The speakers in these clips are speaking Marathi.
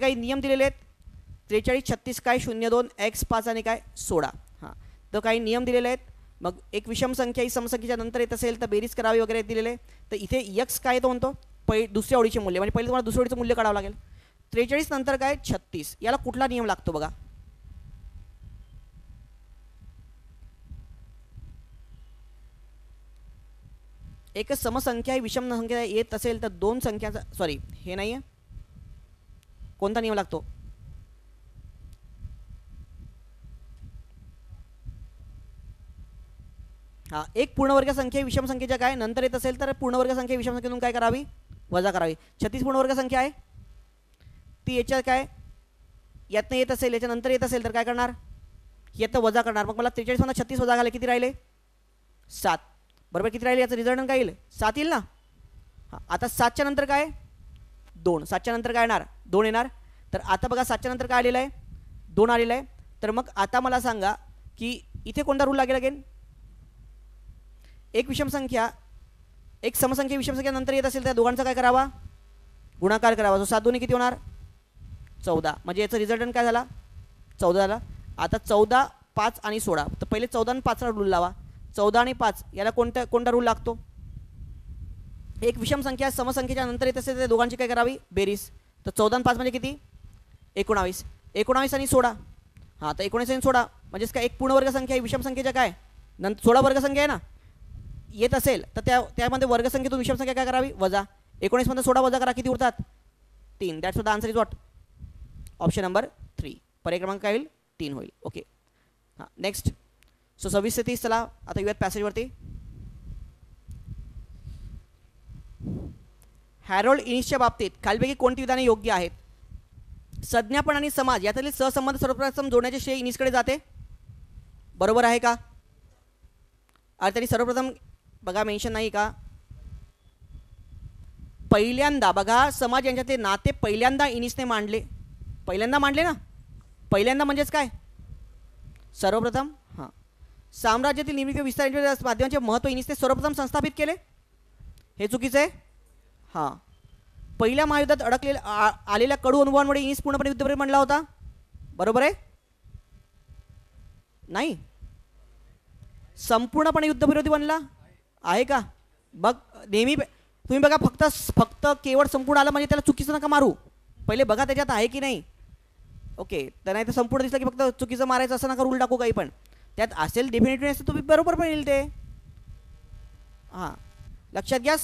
काही नियम दिलेले आहेत. 43 36 काय 02 x 5 आणि काय 16. हां, तर काही नियम दिलेले आहेत. मग एक विषम संख्या ही समसंख्येच्या नंतर येत असेल तर बेरीज करावी वगैरे दिलेले. तर इथे x काय तो म्हणतो दुसऱ्या ओळीचे मूल्य, म्हणजे पहिले तुम्हाला दुसऱ्या ओळीचं मूल्य काढावं लागेल. 43 नंतर काय 36, याला कुठला नियम लागतो बघा. एकच समसंख्या ही विषम संख्या येत असेल तर दोन संख्यांचा, सॉरी हे नाही आहे, कोणता नियम लागतो? हा, एक पूर्णवर्ग संख्या विषम संख्येच्या काय नंतर येत असेल तर पूर्णवर्ग संख्या विषम संख्येतून काय करावी? वजा करावी. 36 पूर्णवर्ग संख्या आहे, ती याच्यात काय यातनं येत असेल, याच्या नंतर येत असेल तर काय करणार? यातनं वजा करणार. मग मला 43 मधून 36 वजा झाले, किती राहिले? 7. बरोबर, किती राहिले? याचं रिझल्ट काय येईल? 7 येईल ना. हां, आता 7च्या नंतर काय? 2. 7च्या नंतर काय येणार? 2 येणार. तर आता बघा 7च्या नंतर काय आलेलं आहे? 2 आलेलं आहे. तर मग आता मला सांगा की इथे कोणता रूल लागेल? अगेन एक विषम संख्या एक समसंख्या विषम संख्या नंतर येत असेल तर दोघांचा काय करावा? गुणाकार करावा. जो 7 दोन्ही किती होणार? 14. म्हणजे याचा रिझल्टंट काय झाला? 14 झाला. आता 14 5 आणि 16. तर पहिले 14 आणि 5 चा रूल लावा. 14 आणि 5 याला कोणता रूल लागतो? एक विषम संख्या समसंख्येच्या नंतर येत असेल तर दोघांची काय करावी? बेरीज. तर 14 आणि 5 म्हणजे किती? 19. 19 आणि 16. हां, तर 19 आणि 16 म्हणजेच काय एक पूर्णवर्ग संख्या आहे विषम संख्येच्या काय नंतर 16 वर्ग संख्या आहे ना येत असेल तर त्यामध्ये वर्गसंख्येतून विषम संख्या काय करावी? वजा. 19 मध्ये 16 वजा करा, किती उरतात? 3. That's the answer is what? Option number 3. पर्याय क्रमांक काय होईल? 3 होईल. ओके. हां, नेक्स्ट. सो 26 ते 30. चला आता येऊयात पॅसेजवरती. हॅरोल्ड इनिसच्या बाबतीत खालीलपैकी कोणती विधाने योग्य आहेत? संज्ञापन आणि समाज यातील सहसंबंध सर्वप्रथम जोडण्याचे श्रेय इनिसकडे जाते. बरोबर आहे का? अरे तरी सर्वप्रथम बघा मेन्शन नाही का? पहिल्यांदा बघा समाज यांच्यातले नाते पहिल्यांदा इनिसने मांडले. पहिल्यांदा मांडले ना. पहिल्यांदा म्हणजेच काय? सर्वप्रथम. हां, साम्राज्यातील निर्मिती विस्तार माध्यमांचे महत्त्व इनिसने सर्वप्रथम संस्थापित केले. हे चुकीचं आहे. हां, पहिल्या महायुद्धात आलेल्या कडू अनुभवांमुळे इनिस पूर्णपणे युद्धप्रेमी म्हणला होता. बरोबर आहे? नाही, संपूर्णपणे युद्धविरोधी बनला आहे का? बघ नेहमी तुम्ही बघा, फक्त केवळ संपूर्ण आलं म्हणजे त्याला चुकीचं नका मारू. पहिले बघा त्याच्यात आहे की नाही. ओके, तर नाही तर संपूर्ण दिसलं की फक्त चुकीचं मारायचं असं नका रूल टाकू. काही पण त्यात असेल डेफिनेटली असतं तुम्ही बरोबर पण येईल ते. हां, लक्षात घ्या.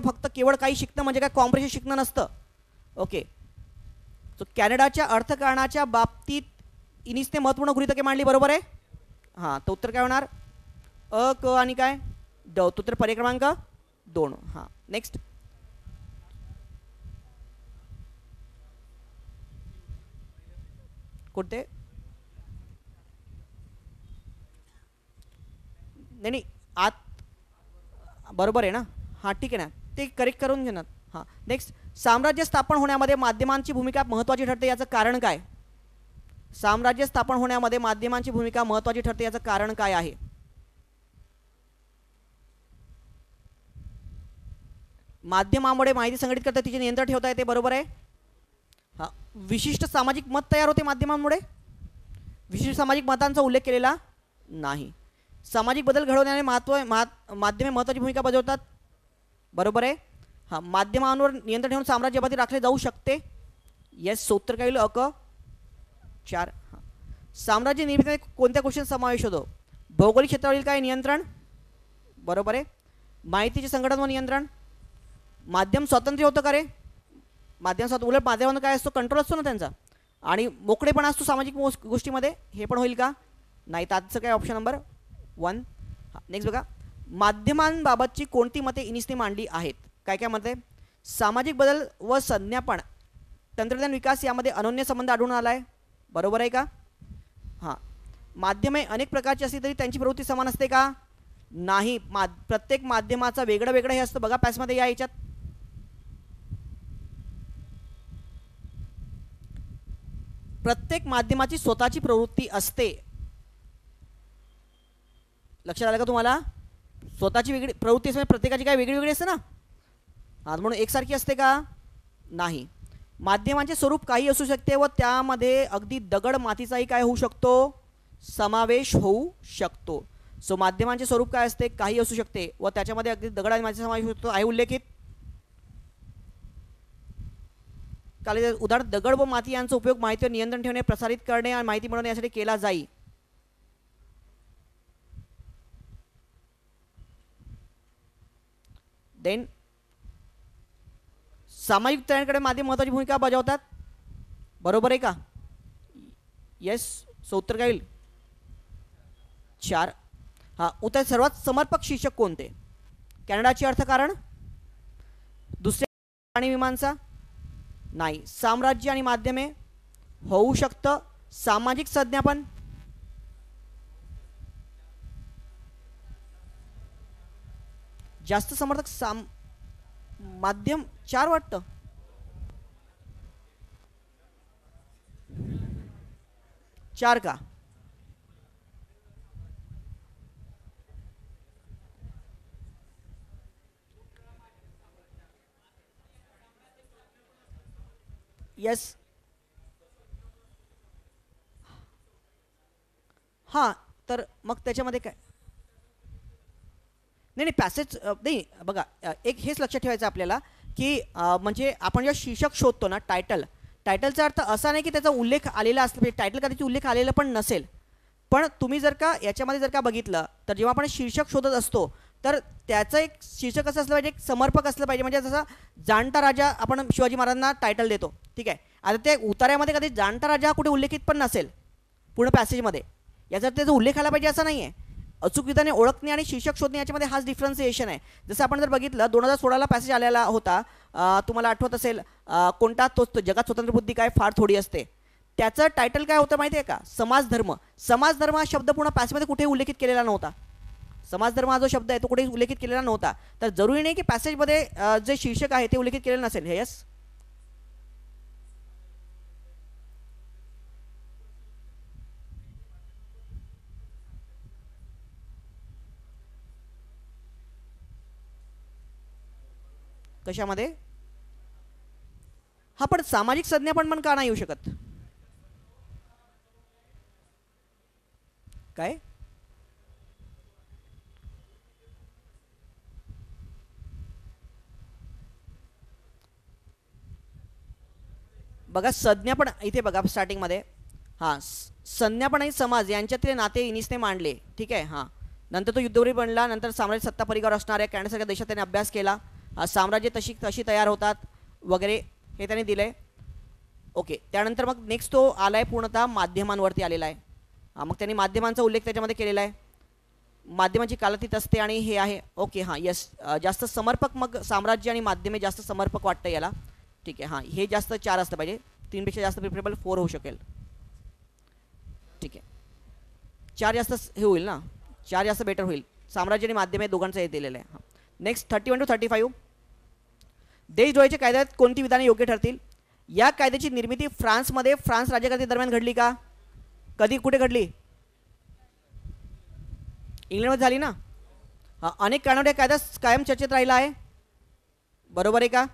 फक्त केवळ काही शिकणं म्हणजे काय कॉम्प्रेशन शिकणं नसतं. ओके. सो कॅनडाच्या अर्थकारणाच्या बाबतीत इनिसने महत्त्वपूर्ण गृहीतके मांडली. बरोबर आहे? हां, तर उत्तर काय होणार? अ, क आणि काय ड. उत्तर पर्याय क्रमांक 2. हां, नेक्स्ट. कोणते? नाही आत बरोबर आहे ना. हां, ठीक आहे ना, ते करेक्ट करून घेणार. हां, नेक्स्ट. साम्राज्य स्थापन होण्यामध्ये माध्यमांची भूमिका महत्त्वाची ठरते, याचं कारण काय? साम्राज्य स्थापन होण्यामध्ये माध्यमांची भूमिका महत्त्वाची ठरते, याचं कारण काय आहे? माध्यमामुळे माहिती संघटित करता तिचे नियंत्रण ठेवता येते. बरोबर आहे? हां, विशिष्ट सामाजिक मत तयार होते माध्यमांमुळे. विशिष्ट सामाजिक मतांचा उल्लेख केलेला नाही. सामाजिक बदल घडवण्याने माध्यमे महत्त्वाची भूमिका बजावतात. बरोबर आहे? हां, माध्यमांवर नियंत्रण ठेवून साम्राज्यवादी राखले जाऊ शकते. येस, उत्तर काय होईल? अ, क. 4. हां, साम्राज्य निर्मितीमध्ये कोणत्या गोष्टींचा समावेश होतो? भौगोलिक क्षेत्रावरील काय नियंत्रण? बरोबर आहे. माहितीचे संघटन व नियंत्रण. माध्यम स्वातंत्र्य होतं का रे? माध्यम स्वातंत्र्य उलट माध्यमांना काय असतो? कंट्रोल असतो ना त्यांचा, आणि मोकळेपणा असतो सामाजिक गोष्टीमध्ये. हे पण होईल का? नाही. तर आजचं काय ऑप्शन नंबर 1. हां, नेक्स्ट बघा. माध्यमांबाबतची कोणती मते इनिसने मांडली आहेत? काय काय मते? सामाजिक बदल व संज्ञापन, तंत्रज्ञान विकास यामध्ये अनन्य संबंध आढळून आला आहे. बरोबर आहे का? हां, माध्यमे अनेक प्रकारची असली तरी त्यांची प्रवृत्ती समान असते का? नाही. प्रत्येक माध्यमाचा वेगळं वेगळं हे असतं. बघा पॅसमध्ये या याच्यात प्रत्येक माध्यमाची स्वतःची प्रवृत्ती असते. लक्षात आलं का तुम्हाला? स्वतःची वेगळी प्रवृत्ती असते, प्रत्येकाची काय वेगळी वेगळी असते ना. हां, म्हणून एकसारखी असते का? नाही. माध्यमांचे स्वरूप काही असू शकते व त्यामध्ये अगदी दगड मातीचाही काय होऊ शकतो, समावेश होऊ शकतो. सो माध्यमांचे स्वरूप काय असते, काही असू शकते व त्याच्यामध्ये अगदी दगड आणि मातीचा समावेश होतो आहे उल्लेखित. काले उदाहरण दगड व माती यांचा उपयोग माहितीवर नियंत्रण ठेवणे, प्रसारित करणे आणि माहिती मिळवणे यासाठी केला जाईल. देन सामाजिक तळाकडे माध्यम महत्वाची भूमिका बजावतात. बरोबर आहे का? येस. सो उत्तर काय येईल? 4. हा उत्तर सर्वात समर्पक शीर्षक कोणते? कॅनडाची अर्थकारण, दुसरे प्राणी मीमांसा नाही, साम्राज्य आणि माध्यमे होऊ शकतं, सामाजिक संज्ञापन जास्त समर्थक माध्यम 4 वाटतं. चार का? येस. हां तर मग त्याच्यामध्ये काय नाही नाही पॅसेज नाही बघा एक हेच लक्षात ठेवायचं आपल्याला की म्हणजे आपण जेव्हा शीर्षक शोधतो ना टायटलचा अर्थ असा नाही की त्याचा उल्लेख आलेला असला पाहिजे. टायटल कदाचित उल्लेख आलेला पण नसेल, पण तुम्ही जर का याच्यामध्ये जर का बघितलं तर जेव्हा आपण शीर्षक शोधत असतो तर त्याचं एक शीर्षक असं असलं पाहिजे, एक समर्पक असलं पाहिजे. म्हणजे जसं जाणता राजा आपण शिवाजी महाराजांना टायटल देतो, ठीक आहे. आता ते उतार्यामध्ये कधी जाणता राजा हा कुठे उल्लेखित पण नसेल पूर्ण पॅसेजमध्ये, याचा त्याचा उल्लेख आला पाहिजे असं नाही आहे. अचूकरित्याने ओळखणे आणि शीर्षक शोधणे याच्यामध्ये हाच डिफरन्सिएशन आहे. जसं आपण जर बघितलं 2016ला पॅसेज आलेला होता, तुम्हाला आठवत असेल कोणता तो जगात स्वतंत्र बुद्धी काय फार थोडी असते, त्याचं टायटल काय होतं माहिती आहे का? समाजधर्म. समाजधर्म हा शब्द पूर्ण पॅसेजमध्ये कुठेही उल्लेखित केलेला नव्हता. समाजधर्म हा जो शब्द आहे तो कुठेही उल्लेखित केलेला नव्हता. तर जरुरी नाही की पॅसेजमध्ये जे शीर्षक आहे ते उल्लेखित केलेलं नसेल. हे यस. कशामध्ये? हा पण सामाजिक संज्ञा पण का नाही येऊ शकत? काय बघा संज्ञा पण इथे बघा स्टार्टिंगमध्ये हां संज्ञा पण आणि समाज यांच्यातले नाते इनिसने मांडले, ठीक आहे. हां नंतर तो युद्धवरी बनला, नंतर साम्राज्य सत्ता परिवार असणाऱ्या कॅनडासारख्या देशात त्याने अभ्यास केला, साम्राज्य तशी तशी तयार होतात वगैरे हे त्याने दिलं आहे. ओके त्यानंतर मग नेक्स्ट तो आला आहे पूर्णतः माध्यमांवरती आलेला आहे. मग त्यांनी माध्यमांचा उल्लेख त्याच्यामध्ये केलेला आहे. माध्यमांची कालातीत असते आणि हे आहे. ओके हां यस जास्त समर्पक मग साम्राज्य आणि माध्यमे जास्त समर्पक वाटतं याला, ठीक आहे. हां हे जास्त 4 असलं पाहिजे, 3पेक्षा जास्त प्रिफरेबल 4 होऊ शकेल, ठीक आहे. 4 जास्त हे होईल ना, 4 जास्त बेटर होईल. साम्राज्य आणि माध्यमे दोघांचं हे दिलेलं आहे. हां नेक्स्ट 31 to 35 देशद्रोहाच्या कायद्यात कोणती विधाने योग्य ठरतील? या कायद्याची निर्मिती फ्रान्समध्ये फ्रान्स राज्यकारती दरम्यान घडली का? कधी कुठे घडली? इंग्लंडमध्ये झाली ना. अनेक कारणामुळे कायदा कायम चर्चेत राहिला आहे. बरोबर आहे का?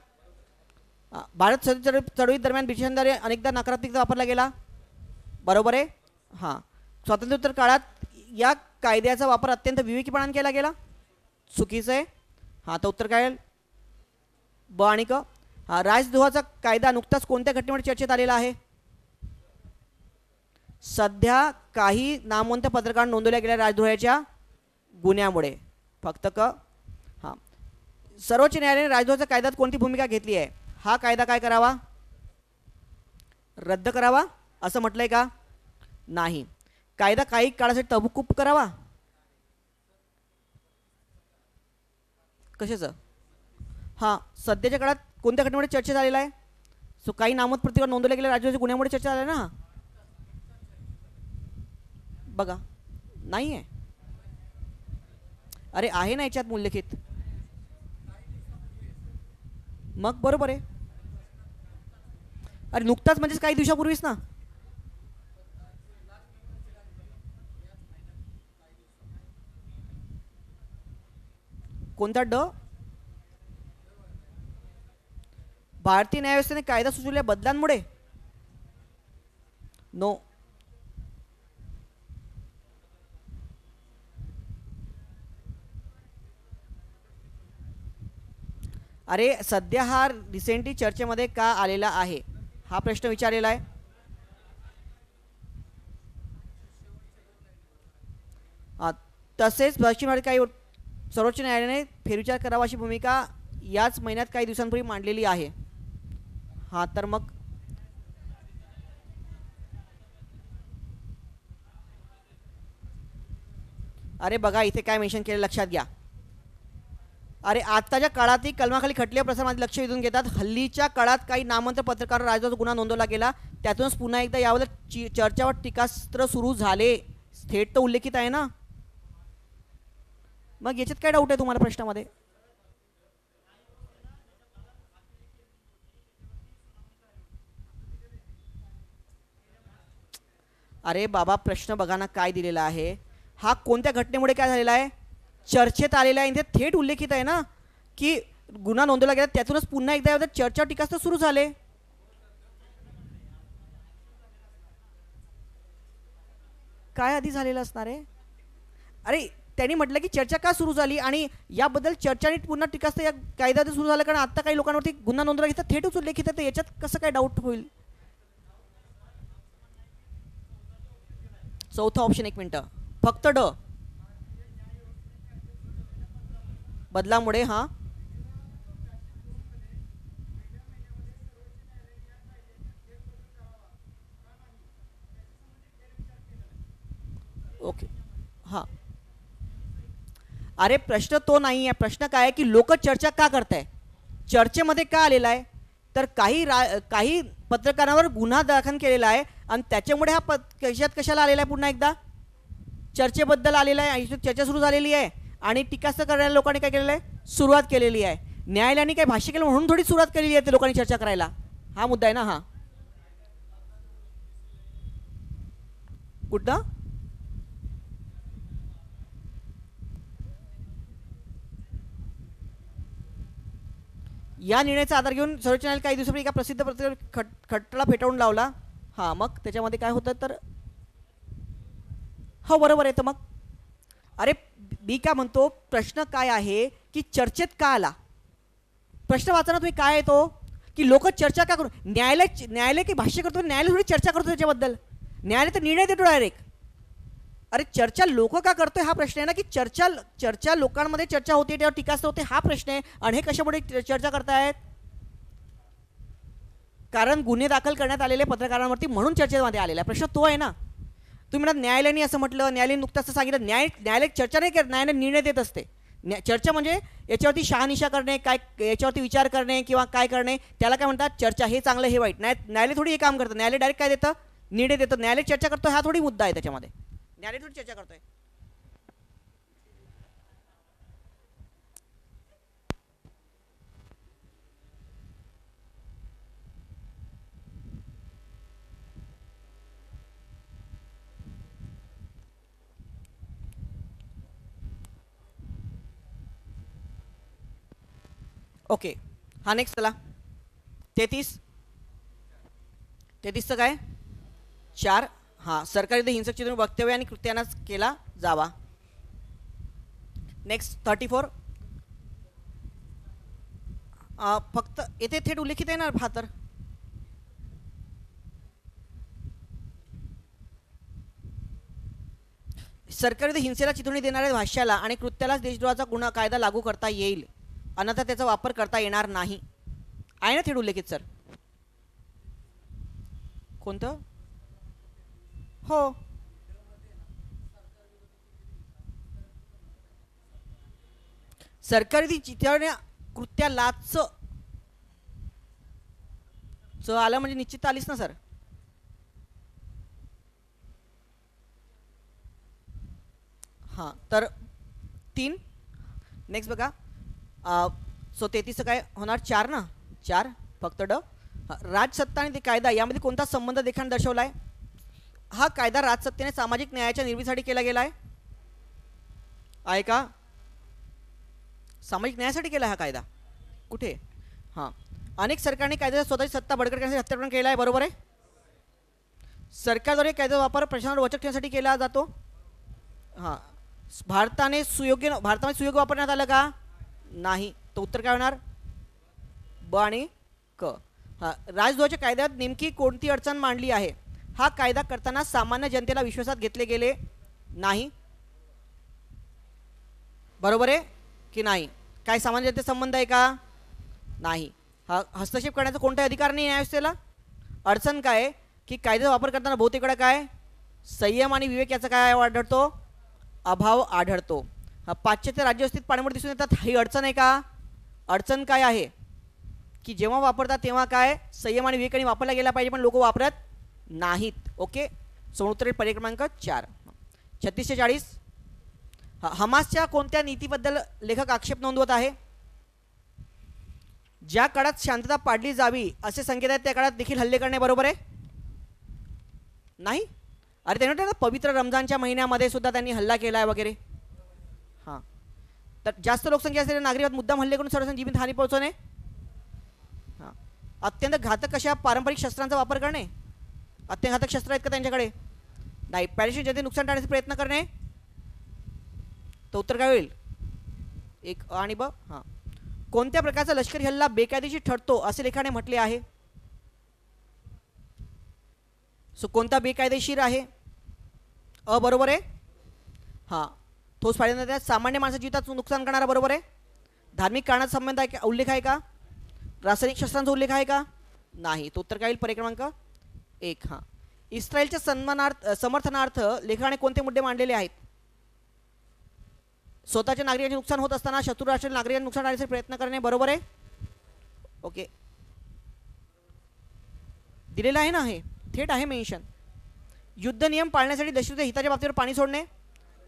भारत चळवळी दरम्यान ब्रिटिशांद्वारे अनेकदा नकारात्मकता वापरला गेला. बरोबर आहे. हां स्वातंत्र्योत्तर काळात या कायद्याचा वापर अत्यंत विवेकीपणाने केला गेला. चुकीचं आहे. हां तर उत्तर काय? ब आणि क. हा राजद्रोहाचा कायदा नुकताच कोणत्या घटनेमुळे चर्चेत आलेला आहे? सध्या काही नामवंत पत्रकारांना नोंदवल्या गेलेल्या राजद्रोहाच्या गुन्ह्यामुळे. फक्त क. हां सर्वोच्च न्यायालयाने राजद्रोहाच्या कायद्यात कोणती भूमिका घेतली आहे? हा कायदा काय करावा? रद्द करावा असं म्हटलंय का? नाही. कायदा काही काळासाठी तहकूब करावा. कशाचं? हां सध्याच्या काळात कोणत्या घटनेमुळे चर्चा झालेला आहे? सो काही नामवंत पत्रकार नोंदवल्या गेलेल्या राजद्रोहाच्या गुन्ह्यामुळे चर्चा झाली ना. बघा नाही आहे. अरे आहे ना याच्यात उल्लेखित. मग बरोबर आहे. अरे नुकताच म्हणजेच काही दिवसापूर्वीच ना. कोणता ड? भारतीय न्यायव्यवस्थेने कायदा सुचवलेल्या बदलांमुळे. नो. अरे सध्या हा रिसेंटली चर्चेमध्ये का आलेला आहे हा प्रश्न विचारलेला आहे. तसेच पश्चिम काही सर्वोच्च न्यायालयाने फेरविचार करावा अशी भूमिका याच महिन्यात काही दिवसांपूर्वी मांडलेली आहे. हां तर मग अरे बघा इथे काय मेन्शन केलं लक्षात घ्या. अरे आत्ताच्या काळातही कलमाखाली खटले प्रसारमध्ये लक्ष वेधून घेतात. हल्लीच्या काळात काही नामवंत पत्रकार राजद्रोहाचा गुन्हा नोंदवला गेला त्यातूनच पुन्हा एकदा याबद्दल चर्चावर टीकास्त्र सुरू झाले. थेट तर उल्लेखित आहे ना. मग याच्यात काय डाऊट आहे तुम्हाला प्रश्नामध्ये. अरे बाबा प्रश्न बघा ना काय दिलेला आहे. हा कोणत्या घटनेमुळे काय झालेला आहे चर्चेत आलेला आहे. इथे थेट उल्लेखित आहे ना की गुन्हा नोंदवला गेला त्यातूनच पुन्हा एकदा चर्चा टीकास्त्र सुरू झाले. काय आधी झालेलं असणार आहे. अरे त्यांनी म्हटलं की चर्चा का सुरू झाली आणि याबद्दल चर्चा आणि पुन्हा टीकास्त्र या कायद्यात सुरू झालं कारण आता काही लोकांवरती गुन्हा नोंदवला घेतात थेटच उल्लेखित आहे. याच्यात कसं काय डाऊट होईल. चौथा ऑप्शन एक मिनटं फक्त ड बदलामुळे. हां ओके. हां अरे प्रश्न तो नाही आहे. प्रश्न काय आहे की लोक चर्चा का करताय. चर्चेमध्ये का आलेला आहे तर काही पत्रकारांवर गुन्हा दाखल केलेला आहे आणि त्याच्यामुळे हा कशाला आलेला आहे पुन्हा एकदा चर्चेबद्दल आलेला आहे. चर्चा सुरू झालेली आहे आणि टीकास्त्र करणाऱ्या लोकांनी काय केलेलं आहे सुरुवात केलेली आहे. न्यायालयाने काही भाष्य केलं म्हणून थोडी सुरुवात केलेली आहे ते लोकांनी चर्चा करायला. हा मुद्दा आहे ना. हा कुठं या निर्णयाचा आधार घेऊन सर्वोच्च न्यायालय काही दिवसापूर्वी एका प्रसिद्ध पत्रकार खटला फेटाळून लावला. हां मग त्याच्यामध्ये काय होतं तर हो बरोबर आहे. तर मग अरे मी काय म्हणतो प्रश्न काय आहे की चर्चेत का आला. प्रश्न वाचना तुम्ही काय आहे तो की लोक चर्चा का करू. न्यायालय की भाष्य करतो न्यायालय थोडी चर्चा करतो त्याच्याबद्दल. न्यायालय तर निर्णय देतो डायरेक्ट. अरे चर्चा लोक का करतोय हा प्रश्न आहे ना की चर्चा लोकांमध्ये चर्चा होते तेव्हा टीकास्त्र होते हा प्रश्न आहे. आणि हे कशामुळे चर्चा करतायत कारण गुन्हे दाखल करण्यात आलेले पत्रकारांवरती म्हणून चर्चेमध्ये आलेला प्रश्न तो आहे ना. तुम्ही म्हणा न्यायालयाने असं म्हटलं न्यायालयाने नुकतं असं सांगितलं. न्यायालय चर्चा नाही करत न्यायालय निर्णय देत असते. चर्चा म्हणजे याच्यावरती शहानिशा करणे काय याच्यावरती विचार करणे किंवा काय करणे त्याला काय म्हणतात चर्चा. हे चांगलं हे वाईट. न्यायालय थोडी हे काम करतं. न्यायालय डायरेक्ट काय देतं निर्णय देतं. न्यायालय चर्चा करतो हा थोडी मुद्दा आहे त्याच्यामध्ये. न्यायालय थोडी चर्चा करतोय. ओके हा नेक्स्ट चला 33चं काय 4. हां सरकारी हिंसक चित्र वक्तव्य आणि कृत्यानाच केला जावा. नेक्स्ट 34 फक्त येथे थेट उल्लेखित आहे ना. हा तर सरकारी हिंसेला चिथवणी देणाऱ्या भाष्याला आणि कृत्यालाच देशद्रोहाचा गुन्हा कायदा लागू करता येईल अन्यथा त्याचा वापर करता येणार नाही. आहे ना थेट उल्लेखित सर. कोणतं हो सरकारी चिथवण्या कृत्यालाच आलं म्हणजे निश्चित आलीच ना सर. हां तर 3 नेक्स्ट बघा. सो 33चं काय होणार 4 ना. 4 फक्त ड. राजसत्ता आणि ते कायदा यामध्ये कोणता संबंध देखाण दर्शवला आहे. हा कायदा राजसत्तेने सामाजिक न्यायाच्या निर्मितीसाठी केला गेला आहे का. सामाजिक न्यायासाठी केला हा कायदा कुठे. हां अनेक सरकारने कायद्याचा स्वतःची सत्ता बळकट करण्यासाठी हत्याप्रमाण केला आहे, बरोबर आहे. सरकारद्वारे कायद्याचा वापर प्रशासनावर वचक ठेवण्यासाठी केला जातो. हां, भारतामध्ये सुयोग्य वापरण्यात आलं का, नाही. तर उत्तर काय होणार, ब आणि क. हां, राजद्रोहाच्या कायद्यात नेमकी कोणती अडचण मांडली आहे. हा कायदा करताना सामान्य जनतेला विश्वासात घेतले गेले नाही, बरोबर आहे की नाही. काय सामान्य जनते संबंध आहे का, नाही. हा हस्तक्षेप करण्याचा कोणताही अधिकार नाही न्यायव्यवस्थेला. अडचण काय की कायद्याचा वापर करताना बहुतेक वेळा काय संयम आणि विवेक याचा काय आढळतो, अभाव आढळतो. हा पाश्चात्य राज्यवस्थित पाण्यामुळे दिसून येतात, ही अडचण आहे का. अडचण काय आहे की जेव्हा वापरतात तेव्हा काय संयम आणि विवेकाने वापरला गेला पाहिजे, पण लोक वापरत नाहीत. ओके, उत्तर पर्याय क्रमांक 4. 36 ते 40. हमासच्या कोणत्या नीतीबद्दल लेखक आक्षेप नोंदवत आहे. ज्या काळात शांतता पाडली जावी असे संकेत आहेत त्या काळात देखील हल्ले करणे, बरोबर आहे. नाही, अरे त्यांनी म्हटलं पवित्र रमजानच्या महिन्यामध्ये सुद्धा त्यांनी हल्ला केला आहे वगैरे. हां, तर जास्त लोकसंख्या असलेल्या नागरिकात मुद्दाम हल्ले करून सर्वसाधारण जीवित हानी पोहोचवणे. हां, अत्यंत घातक अशा पारंपरिक शस्त्रांचा वापर करणे. अत्यंत घातक शस्त्र आहेत का त्यांच्याकडे, नाही. पॅलेस्टाईन जनते नुकसान टाळण्याचा प्रयत्न करणे. तर उत्तर काय होईल, एक आणि ब. हां, कोणत्या प्रकारचा लष्करी हल्ला बेकायदेशीर ठरतो असे लेखाने म्हटले आहे. सो कोणता बेकायदेशीर आहे, अ बरोबर आहे. हां, ठोस फायद्याने सामान्य माणसाच्या जीविताचं नुकसान करणारा, बरोबर आहे. धार्मिक कारणाचा संबंध आहे का, उल्लेख आहे का. रासायनिक शस्त्रांचा उल्लेख आहे का, नाही. तो उत्तर काय येईल, पर्याय क्रमांक 1. हां, इस्रायलच्या समर्थनार्थ लेखाने कोणते मुद्दे मांडलेले आहेत. स्वतःच्या नागरिकांचे नुकसान होत असताना शत्रू राष्ट्रीय नागरिकांचे नुकसान टाळण्यासाठी प्रयत्न करणे, बरोबर आहे. ओके, दिलेलं आहे ना, हे थेट आहे मेन्शन. युद्ध नियम पाळण्यासाठी दहशतवादी हिताच्या बाबतीवर पाणी सोडणे,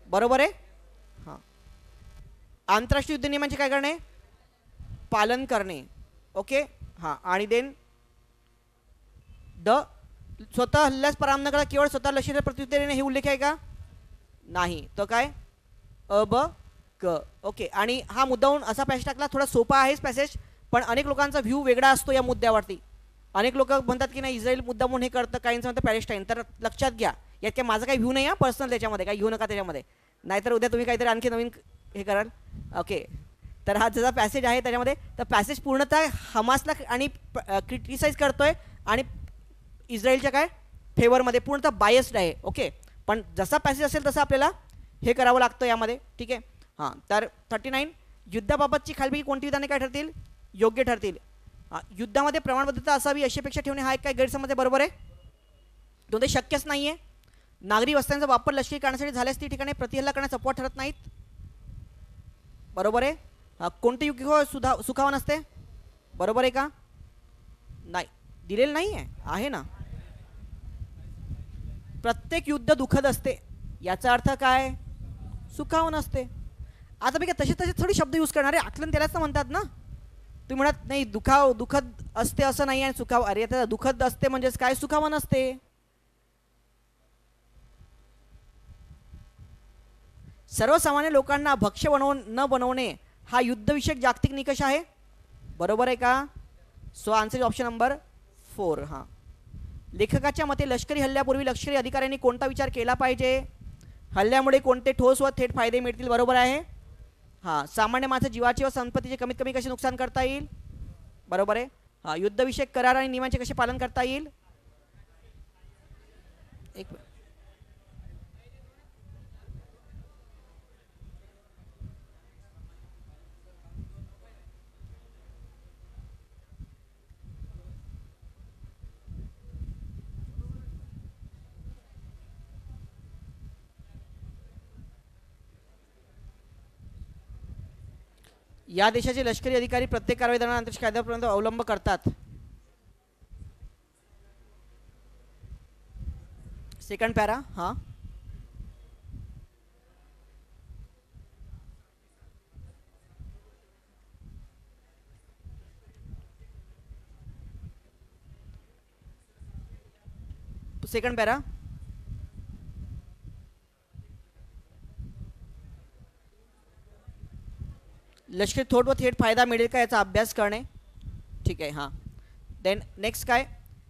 बरोबर आहे. हां, आंतरराष्ट्रीय युद्ध नियमांचे काय करणे, पालन करणे. ओके. हां, आणि देन द स्वतः हल्ल्यास पराम न करा केवळ स्वतः लष्करी प्रत्युत्तर देणे, हे उल्लेख आहे का, नाही. तो काय, अ ब क. ओके, आणि हा मुद्दाहून असा पॅसेज टाकला, थोडा सोपा आहेच पॅसेज, पण अनेक लोकांचा व्ह्यू वेगळा असतो या मुद्द्यावरती. अनेक लोक म्हणतात की नाही इस्रायल मुद्दा म्हणून हे करतं, काहींचं म्हणतं पॅलेस्टाईन. तर लक्षात घ्या, यात काय माझा काही व्ह्यू नाही आहे पर्सनल, त्याच्यामध्ये काही घेऊ नका त्याच्यामध्ये, नाहीतर उद्या तुम्ही काहीतरी आणखी नवीन हे कराल. ओके, तर हा जसा पॅसेज आहे त्याच्यामध्ये, तर पॅसेज पूर्णतः हमासला आणि क्रिटिसाइज करतोय आणि इस्रायलच्या काय फेवरमध्ये पूर्णतः बायस्ड आहे. ओके, पण जसा पॅसेज असेल तसं आपल्याला हे करावं लागतं यामध्ये, ठीक आहे. हां, तर 39, युद्धाबाबतची खालीलपैकी कोणती विधाने काय ठरतील, योग्य ठरतील. युद्धामध्ये प्रमाणबद्धता असावी अशी अपेक्षा ठेवणे हा एक काय गैरसमज आहे, बरोबर आहे. दोन ते शक्यच नाही आहे. नागरी वस्त्यांचा वापर लष्करी कारणासाठी झाल्यास ती ठिकाणी प्रतिहल्ला करण्यास अपवाद ठरत नाहीत, बरोबर आहे. कोणते युग हो सुखावा नसते, बरोबर आहे का, नाही. दिलेलं नाही आहे ना. प्रत्येक युद्ध दुःखद असते, याचा अर्थ काय, सुखावं नसते. आता बघा तसे थोडी शब्द यूज करणारे आकलन त्यालाच म्हणतात ना. तुम्ही म्हणत नाही दुःखद असते असं नाही आहे, सुखाव, अरे आता दुःखद असते म्हणजेच काय, सुखावं नसते. सर्वसामान्य लोकांना भक्ष्य न बनवणे हा युद्धविषयक जागतिक निकष आहे, बरोबर आहे का. So answer option number 4. हां, लेखकाच्या मते लष्करी हल्ल्यापूर्वी लष्करी अधिकाऱ्यांनी कोणता विचार केला पाहिजे, हल्ल्यामुळे कोणते ठोस व थेट फायदे मिळतील, बरोबर आहे. हां, सामान्य माणसा जीवाचे व संपत्तीचे कमीत कमी कसे नुकसान करता येईल, बरोबर आहे. हां, युद्धविषयक करार आणि नियमांचे कसे पालन करता येईल. एक या देशाचे लष्करी अधिकारी प्रत्येक कारवाई दरम्यान आंतरराष्ट्रीय कायद्यापर्यंत अवलंब करतात. Second para. हां, सेकंड पॅरा. लष्करी थोट व थेट फायदा मिळेल का याचा अभ्यास करणे. ठीक आहे. हां, देन नेक्स्ट काय,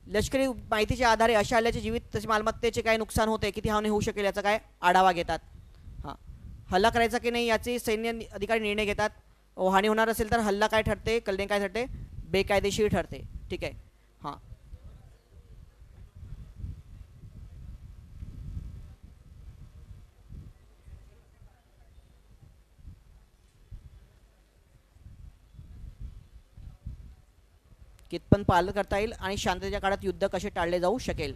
लष्करी माहितीच्या आधारे अशा हल्ल्याचे जीवित तसे मालमत्तेचे काय नुकसान होते, किती हानी होऊ शकेल याचा काय आढावा घेतात. हां, हल्ला करायचा की नाही याचे सैन्य अधिकारी निर्णय घेतात. हानी होणार असेल तर हल्ला काय ठरते, कलने काय ठरते, बेकायदेशीर ठरते. ठीक आहे. हां, कितपत पालन करता येईल आणि शांततेच्या काळात युद्ध कसे टाळले जाऊ शकेल.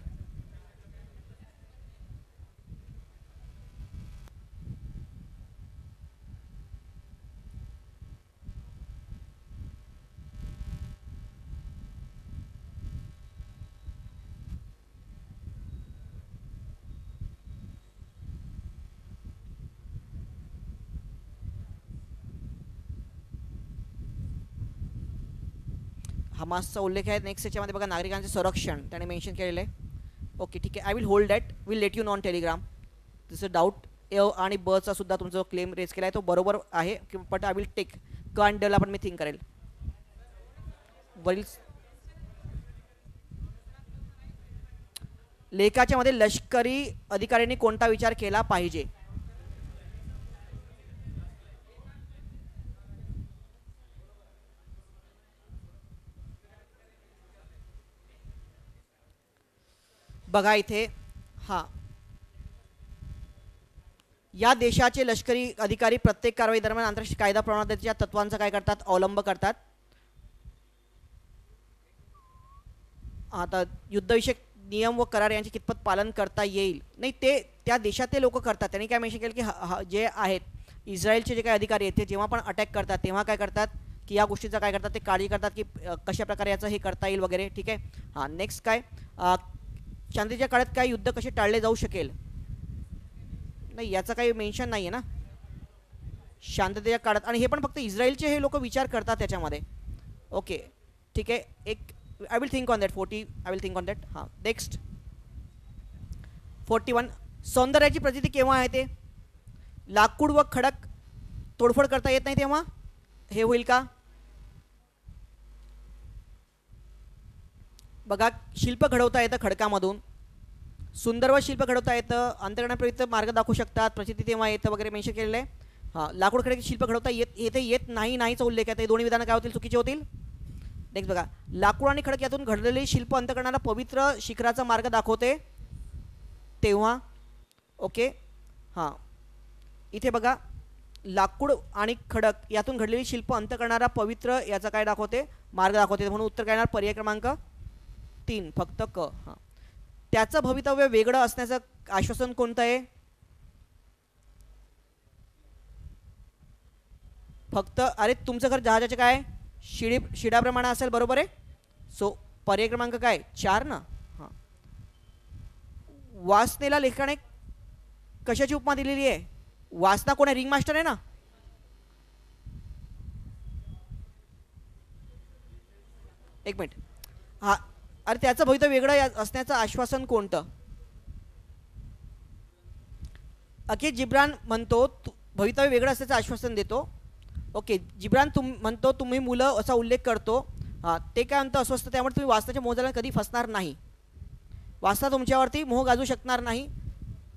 हमासचा उल्लेख आहे. नेक्स्ट याच्यामध्ये बघा, नागरिकांचे संरक्षण त्याने मेन्शन केलेलं आहे. ओके, ठीक आहे. I will hold that, will let you non Telegram. तसं डाऊट ए आणि बचा सुद्धा तुमचा क्लेम रेज केला आहे तो बरोबर आहे, बट आय विल टेक क आणि डला पण मी थिंक करेल. वरील लेखाच्या मध्ये लष्करी अधिकाऱ्यांनी कोणता विचार केला पाहिजे. बघा इथे, हां, या देशाचे लष्करी अधिकारी प्रत्येक कारवाई दरम्यान आंतरराष्ट्रीय कायदा प्रमाणाच्या तत्वांचा काय करतात, अवलंब करतात. आता युद्धविषयक नियम व करार यांचे कितपत पालन करता येईल, नाही ते त्या देशातले लोक करतात. त्यांनी काय मेन्शन केलं की जे आहेत इस्रायलचे जे काही अधिकारी आहेत ते जेव्हा पण अटॅक करतात तेव्हा काय करतात की या गोष्टीचा काय करतात, ते काळजी करतात की कशा प्रकारे याचं हे करता येईल वगैरे. ठीक आहे. हां, नेक्स्ट काय, शांतीच्या काळात काय युद्ध कसे टाळले जाऊ शकेल, नाही याचं काही मेन्शन नाही आहे ना शांततेच्या काळात. आणि हे पण फक्त इस्रायलचे हे लोक विचार करतात त्याच्यामध्ये. ओके, ठीक आहे. एक I will think on that 40, I will think on that. हां, नेक्स्ट 41, सौंदर्याची प्रचिती केव्हा आहे ते, लाकूड व खडक तोडफोड करता येत नाही तेव्हा हे होईल का. बघा, शिल्प घडवता येतं खडकामधून, सुंदर व शिल्प घडवता येतं, अंतर्गणाप्रयुक्त मार्ग दाखवू शकतात, प्रचिती तेव्हा येतं वगैरे मेन्शन केलेलं आहे. हां, लाकूड खडक शिल्प घडवता येत नाही, नाहीचा उल्लेख आहे. ते दोन्ही विधानं काय होतील, चुकीचे होतील. नेक्स्ट बघा, लाकूड आणि खडक यातून घडलेले शिल्प अंतकरणाला पवित्र शिखराचा मार्ग दाखवते तेव्हा. ओके. हां, इथे बघा, लाकूड आणि खडक यातून घडलेली शिल्प अंतकरणाला पवित्र याचा काय दाखवते, मार्ग दाखवते. म्हणून उत्तर काय येणार, पर्याय क्रमांक 3 फक्त क. हां, त्याचं भवितव्य वेगळं असण्याचं आश्वासन कोणतं आहे, फक्त अरे तुमचं घर जहाजाचे काय शिडाप्रमाणे असेल, बरोबर आहे. सो पर्याय क्रमांक काय 4 ना. हां, वासनेला लेखकाने कशाची उपमा दिलेली आहे, वासना कोण आहे, रिंग मास्टर आहे ना. एक मिनिट. हा, अरे त्याचं भवितव्य वेगळं असण्याचं आश्वासन कोणतं, अखेर जिब्रान म्हणतो भवितव्य वेगळं असल्याचं आश्वासन देतो. ओके, जिब्रान म्हणतो तुम्ही मुलं असा उल्लेख करतो. हां, ते काय म्हणतं अस्वस्थ, त्यामुळे तुम्ही वासनाच्या मोजाला कधी फसणार नाही, वासना तुमच्यावरती मोह गाजू शकणार नाही,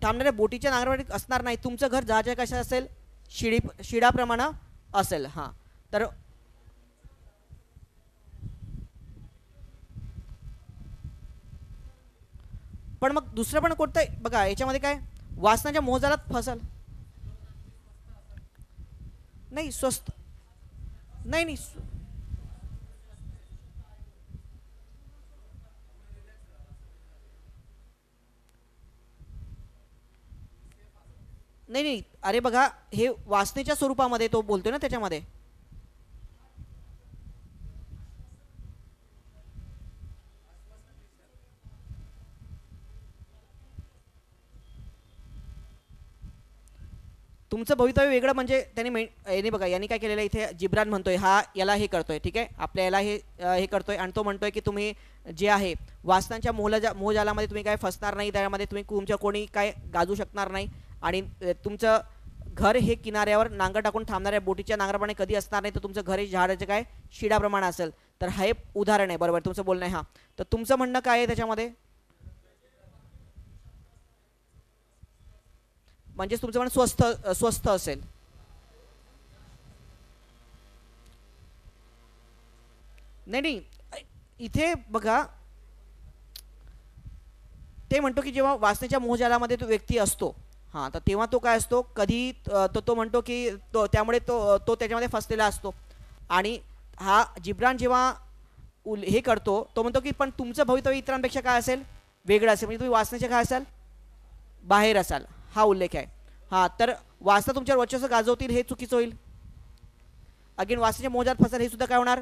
थांबणाऱ्या बोटीच्या नांगरावरती असणार नाही, तुमचं घर जहाजा कशा असेल, शिडाप्रमाणे असेल. हां, तर पण मग दुसरं पण कोणतं आहे बघा, याच्यामध्ये काय वासनाच्या मोजालात फसल, नाही स्वस्त, नाही नाही नाही नाही अरे बघा, हे वासनेच्या स्वरूपामध्ये तो बोलतोय ना त्याच्यामध्ये. तुमचं भवितव्य वेगळं म्हणजे त्याने याने बघा, यांनी काय केलेलं इथे जिब्रान म्हणतोय, हा याला हे करतोय, ठीक आहे, आपल्या याला हे करतोय आणि तो म्हणतोय की तुम्ही जे आहे वासनांच्या मोहजालामध्ये तुम्ही काय फसणार नाही, त्यामध्ये तुम्ही तुमच्या कोणी काय गाजू शकणार नाही आणि तुमचं घर हे किनाऱ्यावर नांगर टाकून थांबणाऱ्या बोटीच्या नांगराप्रमाणे कधी असणार नाही, तर तुमचं घर हे झाडाचे काय शिडाप्रमाणे असेल. तर हे उदाहरण आहे. बरोबर तुमचं बोलणं आहे. हां, तर तुमचं म्हणणं काय आहे त्याच्यामध्ये? म्हणजेच तुमचं म्हणणं स्वस्थ स्वस्थ असेल. नाही नाही, इथे बघा, ते म्हणतो की जेव्हा वासनेच्या मोहजालामध्ये तो व्यक्ती असतो, हां, तर तेव्हा तो काय असतो, कधी तो म्हणतो की त्यामुळे तो तो त्याच्यामध्ये फसलेला असतो. आणि हा जिब्रान जेव्हा हे करतो, तो म्हणतो की पण तुमचं भवितव्य इतरांपेक्षा काय असेल, वेगळं असेल, म्हणजे तुम्ही वासनेचे काय असाल, बाहेर असाल, हा उल्लेख आहे. हां, तर वासना तुमच्यावर वर्चस्व गाजवतील हे चुकीचं होईल. अगेन वासनेच्या मोहजात फसाल हे सुद्धा काय होणार,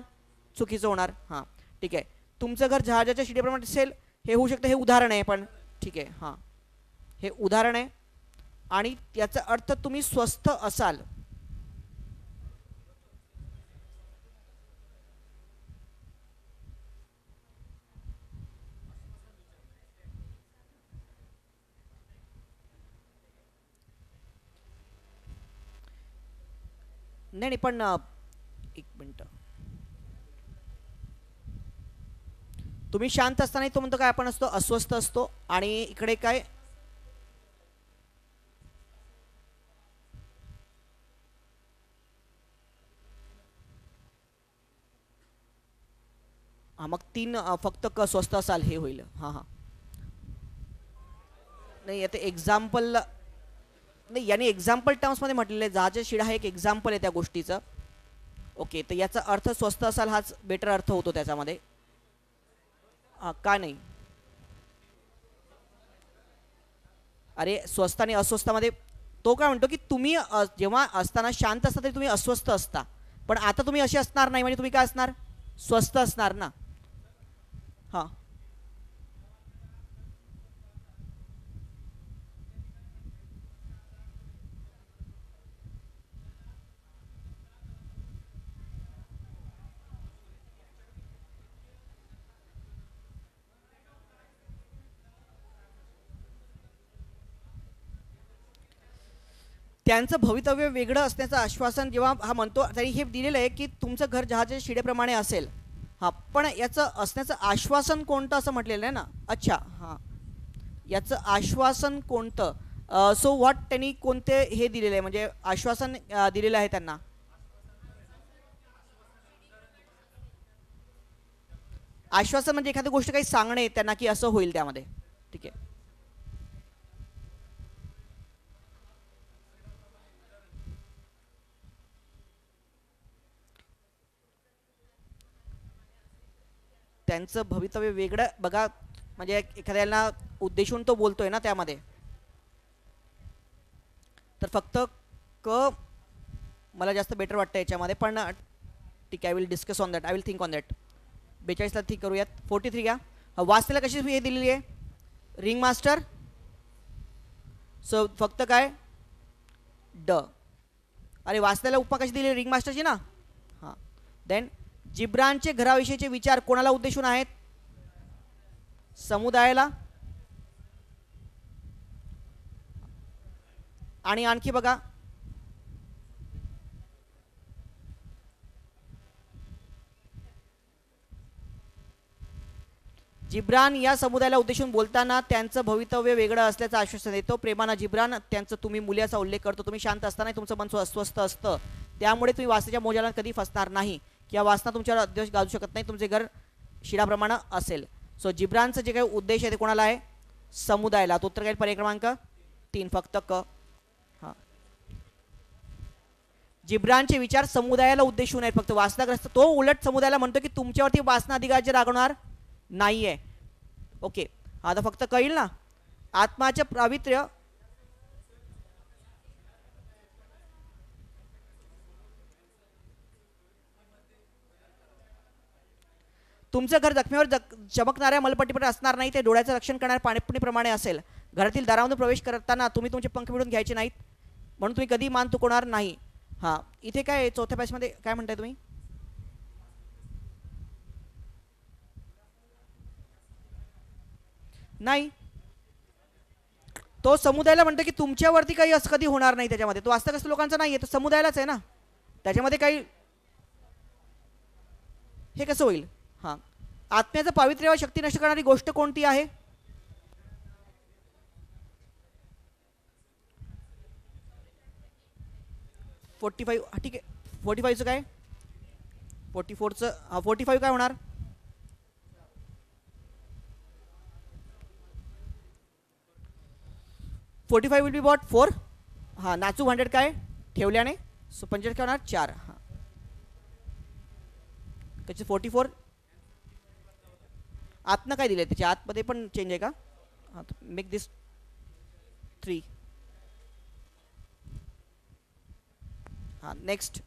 चुकीचं होणार. हां, ठीक आहे. तुमचं घर जहाजाच्या शिडीप्रमाणे असेल हे होऊ शकतं, हे उदाहरण आहे. पण ठीक आहे, हां, हे उदाहरण आहे. आणि याचा अर्थ तुम्ही स्वस्थ असाल. नाही नाही, पण एक मिनटं, तुम्ही शांत असताना तो म्हणतो काय आपण असतो, अस्वस्थ असतो. आणि इकडे काय, हां, मग तीन फक्त स्वस्थ असाल हे होईल. हां हां, नाही आता एक्झाम्पल नाही, याने एक्झाम्पल टर्म्समध्ये म्हटलेलं आहे. जहाजाचा शिडा हा एक एक्झाम्पल आहे त्या गोष्टीचं. ओके, तर याचा अर्थ स्वस्थ असाल हाच बेटर अर्थ होतो त्याच्यामध्ये. का नाही, अरे स्वस्थ आणि अस्वस्थामध्ये तो काय म्हणतो की तुम्ही जेव्हा असताना शांत असता तरी तुम्ही अस्वस्थ असता, पण आता तुम्ही असे असणार नाही, म्हणजे तुम्ही काय असणार, स्वस्थ असणार ना. हां, त्यांचं भवितव्य वेगळं असण्याचं आश्वासन जेव्हा हा म्हणतो, तरी हे दिलेलं आहे की तुमचं घर जहाजाच्या शिडेप्रमाणे असेल. हां, पण याचं असण्याचं आश्वासन कोणतं असं म्हटलेलं आहे ना. अच्छा, हां, याचं आश्वासन कोणतं, सो व्हॉट, त्यांनी कोणते हे दिलेलं आहे, म्हणजे आश्वासन दिलेलं आहे त्यांना. आश्वासन म्हणजे एखादी गोष्ट काही सांगणे त्यांना की असं होईल त्यामध्ये. ठीक आहे, त्यांचं भवितव्य वेगळं बघा, म्हणजे एखाद्याला उद्देशून तो बोलतोय ना त्यामध्ये. तर फक्त क मला जास्त बेटर वाटतं याच्यामध्ये. पण ठीक आहे, I will discuss on that, I will think on that. 42ला ठीक करूयात. 43 घ्या. वाचतेला कशी हे दिलेली आहे, रिंग मास्टर. सो फक्त काय, ड. अरे वाचतेला उपमा कशी दिली, रिंग मास्टरची ना. हां, देन जिब्रानचे घराविषयीचे विचार कोणाला उद्देशून आहेत, समुदायाला. आणि आणखी बघा, जिब्रान या समुदायाला उद्देशून बोलताना त्यांचं भवितव्य वेगळं असल्याचं आश्वासन देतो. प्रेमानं जिब्रान त्यांचं तुम्ही मुलाचा उल्लेख करतो. तुम्ही शांत असताना तुमचं मन अस्वस्थ असतं, त्यामुळे तुम्ही वासनेच्या मोजाला कधी फसणार नाही किंवा वासना तुमच्यावर अध्यक्ष गाजू शकत नाही. तुमचे घर शिडाप्रमाणे असेल. सो जिब्रानचं जे काही उद्देश आहे ते कोणाला आहे, समुदायाला. तो उत्तर काय, पर्याय क्रमांक 3 फक्त क. हां, जिब्रानचे विचार समुदायाला उद्देशून आहेत, फक्त वासनाग्रस्त. तो उलट समुदायाला म्हणतो की तुमच्यावरती वासना अधिकाराचे रागवणार नाहीये. ओके, आता फक्त कळेल ना. आत्माचे पावित्र्य, तुमचं घर जखमेवर चमकणाऱ्या मलपट्टीपणे असणार नाही, ते डोळ्याचं रक्षण करणाऱ्या पाणीपणीप्रमाणे असेल. घरातील दारामधून प्रवेश करताना तुम्ही तुमचे पंख मिळून घ्यायचे नाहीत, म्हणून तुम्ही कधी मान तुकवणार नाही. हां, इथे काय चौथ्या पॅसेजमध्ये काय म्हणताय तुम्ही, नाही, तो समुदायाला म्हणतो की तुमच्यावरती काही असं कधी होणार नाही. त्याच्यामध्ये तो वास्तवग्रस्त लोकांचा नाही आहे, तो समुदायालाच आहे ना. त्याच्यामध्ये काही हे कसं होईल? हां, आत्म्याचं पावित्र्य व शक्ती नष्ट करणारी गोष्ट कोणती आहे? ठीक आहे. 45चं काय? 44चं 45 काय होणार? 45 विल बी वॉट 4. हां, नाचू 100 काय ठेवल्याने, सो 45 काय होणार 4. हां, त्याचे 44 आतनं काय दिलं त्याच्या आतमध्ये पण चेंज आहे का? हां, मेक दिस 3. हां, नेक्स्ट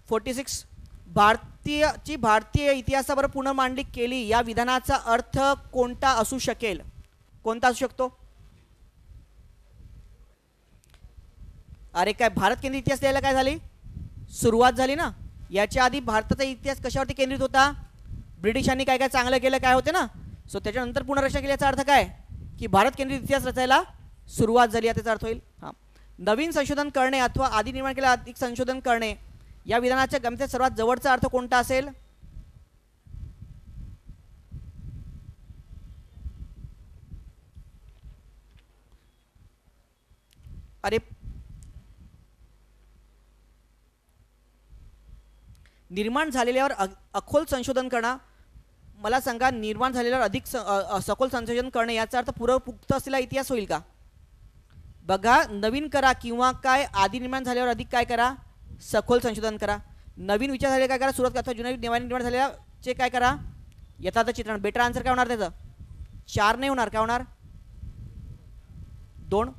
46 भारतीय इतिहासावर पुनर्मांडणी केली या विधानाचा अर्थ कोणता असू शकेल? कोणता असू शकतो? अरे काय भारत केंद्रित इतिहास लिहायला काय झाली? सुरुवात झाली ना. याच्या आधी भारताचा इतिहास कशावरती केंद्रित होता? ब्रिटिशांनी काय काय चांगलं केलं काय होते ना. सो त्याच्यानंतर पुनर्रचना केली. याचा अर्थ काय की भारत केंद्रित इतिहास रचायला सुरुवात झाली. त्याचा अर्थ होईल हां, नवीन संशोधन करणे अथवा आधी निर्माण केलेला अधिक संशोधन करणे या विधानाच्या गमतीत सर्वात जवळचा अर्थ कोणता असेल? अरे निर्माण झालेल्यावर अखोल संशोधन करणं. मला सांगा, निर्माण झालेल्यावर अधिक सखोल संशोधन करणे याचा अर्थ पुक्त असलेला इतिहास होईल का? बघा, नवीन करा किंवा काय आधी निर्माण झाल्यावर अधिक काय करा? सखोल संशोधन करा. नवीन विचार झाले काय करा? सुरुवात करा. जुन्या नवीन निर्माण झालेल्याचे काय करा? यथार्थ चित्रण. बेटर आन्सर काय होणार त्याचं? 4 नाही होणार. काय होणार? 2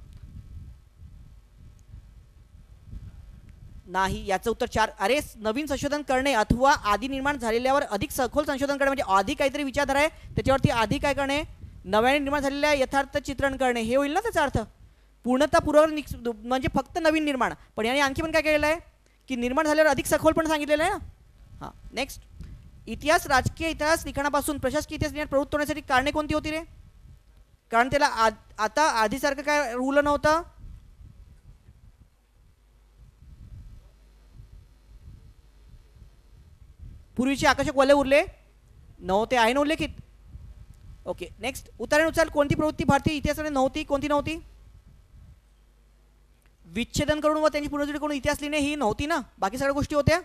नाही. याचं उत्तर 4. अरे नवीन संशोधन करणे अथवा आधी निर्माण झालेल्यावर अधिक सखोल संशोधन करणे म्हणजे आधी काहीतरी विचारधारा आहे त्याच्यावरती आधी काय करणे? नव्याने निर्माण झालेल्या यथार्थ चित्रण करणे हे होईल ना त्याचा अर्थ. पूर्णता पूर्व म्हणजे फक्त नवीन निर्माण. पण याने आणखी पण काय केलेलं आहे की निर्माण झाल्यावर अधिक सखोल पण सांगितलेलं आहे ना. हां, नेक्स्ट इतिहास राजकीय इतिहास लिखाणापासून प्रशासकीय इतिहास लिहिण्यात प्रवृत्त होण्यासाठी कारणे कोणती होती रे? कारण त्याला आता आधीसारखं काय रूल नव्हतं. पूर्वीचे आकर्षक वलय उरले नव्हते आहे ना उल्लेखित. ओके, नेक्स्ट उतारानुसार कोणती प्रवृत्ती भारतीय इतिहासाने नव्हती? कोणती नव्हती? विच्छेदन करून व त्यांची पुनर्जुळणी करून इतिहास लिहिणे ही नव्हती ना. बाकी सगळ्या गोष्टी होत्या.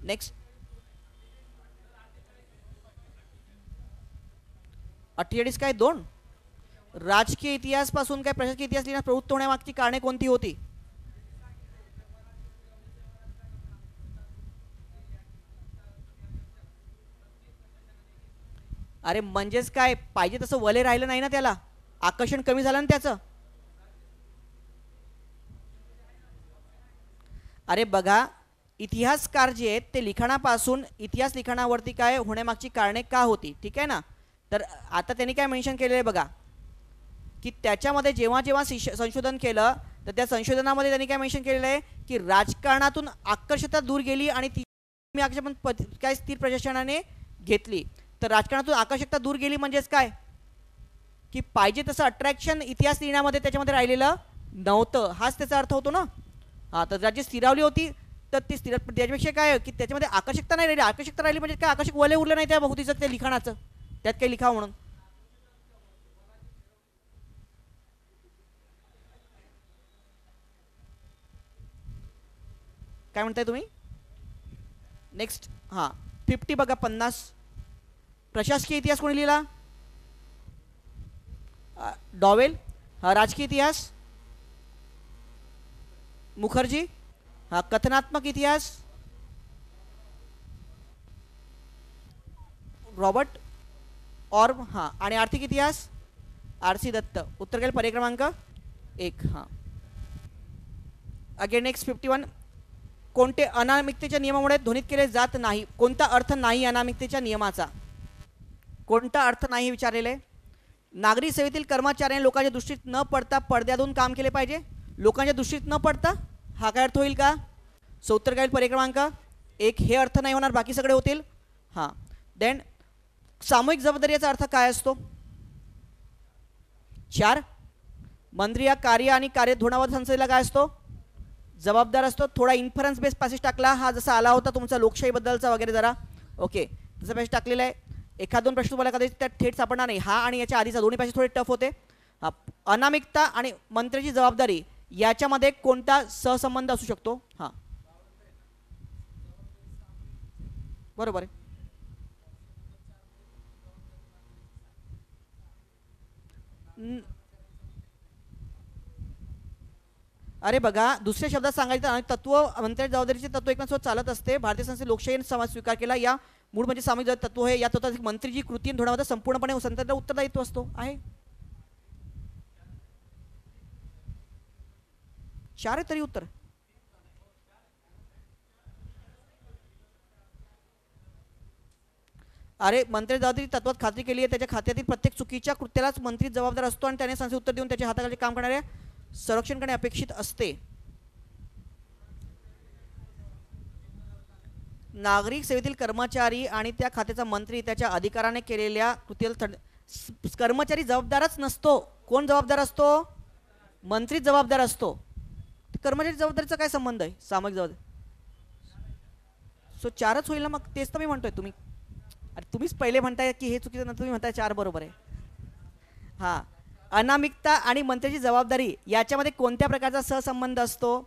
नेक्स्ट 48 काय 2. राजकीय इतिहास पासून काय प्रशासकीय इतिहास लिहिण्यास प्रवृत्त होण्यामागची कारणे कोणती होती? अरे म्हणजेच काय पाहिजे तसं वले राहिलं नाही ना, त्याला आकर्षण कमी झालं ना त्याचं. अरे बघा, इतिहासकार जे आहेत ते लिखाणापासून इतिहास लिखाणावरती काय होण्यामागची कारणे का होती? ठीक आहे ना. तर आता त्यांनी काय मेन्शन केलेलं आहे बघा की त्याच्यामध्ये जेव्हा जेव्हा संशोधन केलं तर त्या संशोधनामध्ये त्यांनी काय मेन्शन केलेलं आहे की राजकारणातून आकर्षकता दूर गेली आणि ती आकर्षण काय स्थिर प्रशासनाने घेतली. तर राजकारणातून आकर्षकता दूर गेली म्हणजेच काय की पाहिजे तसं अट्रॅक्शन इतिहास लिहिण्यामध्ये त्याच्यामध्ये राहिलेलं नव्हतं. हाच त्याचा अर्थ होतो ना. हां, तर राज्य स्थिरावली होती तर ती स्थिर त्याच्यापेक्षा काय की त्याच्यामध्ये आकर्षकता नाही राहिली. आकर्षकता राहिली म्हणजे काय? आकर्षक वलय उरलं नाही त्या बहुतीचं त्या लिखाणाचं. त्यात काही लिखावं म्हणून. काय म्हणताय तुम्ही? नेक्स्ट 50 बघा 50 प्रशासकीय इतिहास कोणी लिहिला? डॉवेल. राजकीय इतिहास मुखर्जी. कथनात्मक इतिहास रॉबर्ट ऑर्म. आणि आर्थिक इतिहास RC दत्त. उत्तर केलं पर्याय क्रमांक 1. अगेन नेक्स्ट 51 कोणते अनामिकतेच्या नियमामुळे ध्वनित केले जात नाही? कोणता अर्थ नाही अनामिकतेच्या नियमाचा? कोणता अर्थ नाही विचारलेले? नागरी सेवेतील कर्मचाऱ्यांनी लोकांच्या दृष्टीत न पडता पडद्यातून काम केले पाहिजे. लोकांच्या दृष्टीत न पडता हा काय अर्थ होईल का? सो उत्तर काय पर्याय क्रमांक 1 हे अर्थ नाही होणार, बाकी सगळे होतील. देन सामूहिक जबाबदारीचा अर्थ काय असतो? 4 मंत्री या कार्य आणि कार्यधोरणावर संसदेला काय असतो, जबाबदार असतो. थोडा इन्फरन्स बेस पॅसेज टाकला, हा जसा आला होता तुमचा लोकशाहीबद्दलचा वगैरे जरा ओके तसा पॅसेज टाकलेला आहे. एखाद दोन प्रश्न तुम्हाला कदाचित त्यात थेट सापडणार नाही. हा आणि याच्या आधीचा दोन्ही पॅसेज थोडे टफ होते. हा अनामिकता आणि मंत्र्याची जबाबदारी याच्यामध्ये कोणता सहसंबंध असू शकतो. हां बरोबर आहे. अरे बघा दुसऱ्या शब्दात सांगायचं आणि तत्व मंत्र्याच्या जबाबदारीचे तत्व एकमेकांसोबत चालत असते. भारतीय संसदेने लोकशाही समाज स्वीकार केला. या मूळ म्हणजे सामाजिक तत्व आहे. या तत्वात मंत्रीची कृती आणि धोरणामध्ये संपूर्णपणे संसदेला उत्तरदायित्व असतो आहे. 4 आहे तरी उत्तर. अरे मंत्री जबाबदारी तत्वात खात्री केली आहे. त्याच्या खात्यातील प्रत्येक चुकीच्या कृत्यालाच मंत्री जबाबदार असतो आणि त्याने संसदेत उत्तर देऊन त्याच्या हाताखाली काम करणाऱ्या संरक्षण करणे अपेक्षित असते. नागरिक सेवेतील कर्मचारी आणि त्या खात्याचा मंत्री त्याच्या अधिकाराने केलेल्या कृतीला कर्मचारी जबाबदारच नसतो. कोण जबाबदार असतो, मंत्री जबाबदार असतो. कर्मचारी जबाबदारीचा काय संबंध आहे सामाजिक जबाबदारी. सो 4च होईल ना मग. तेच तर मी म्हणतोय. अरे तुम्हीच पहिले म्हणताय की हे चुकीचं, नंतर तुम्ही म्हणताय 4 बरोबर आहे. हां अनामिकता आणि मंत्र्याची जबाबदारी याच्यामध्ये कोणत्या प्रकारचा सहसंबंध असतो.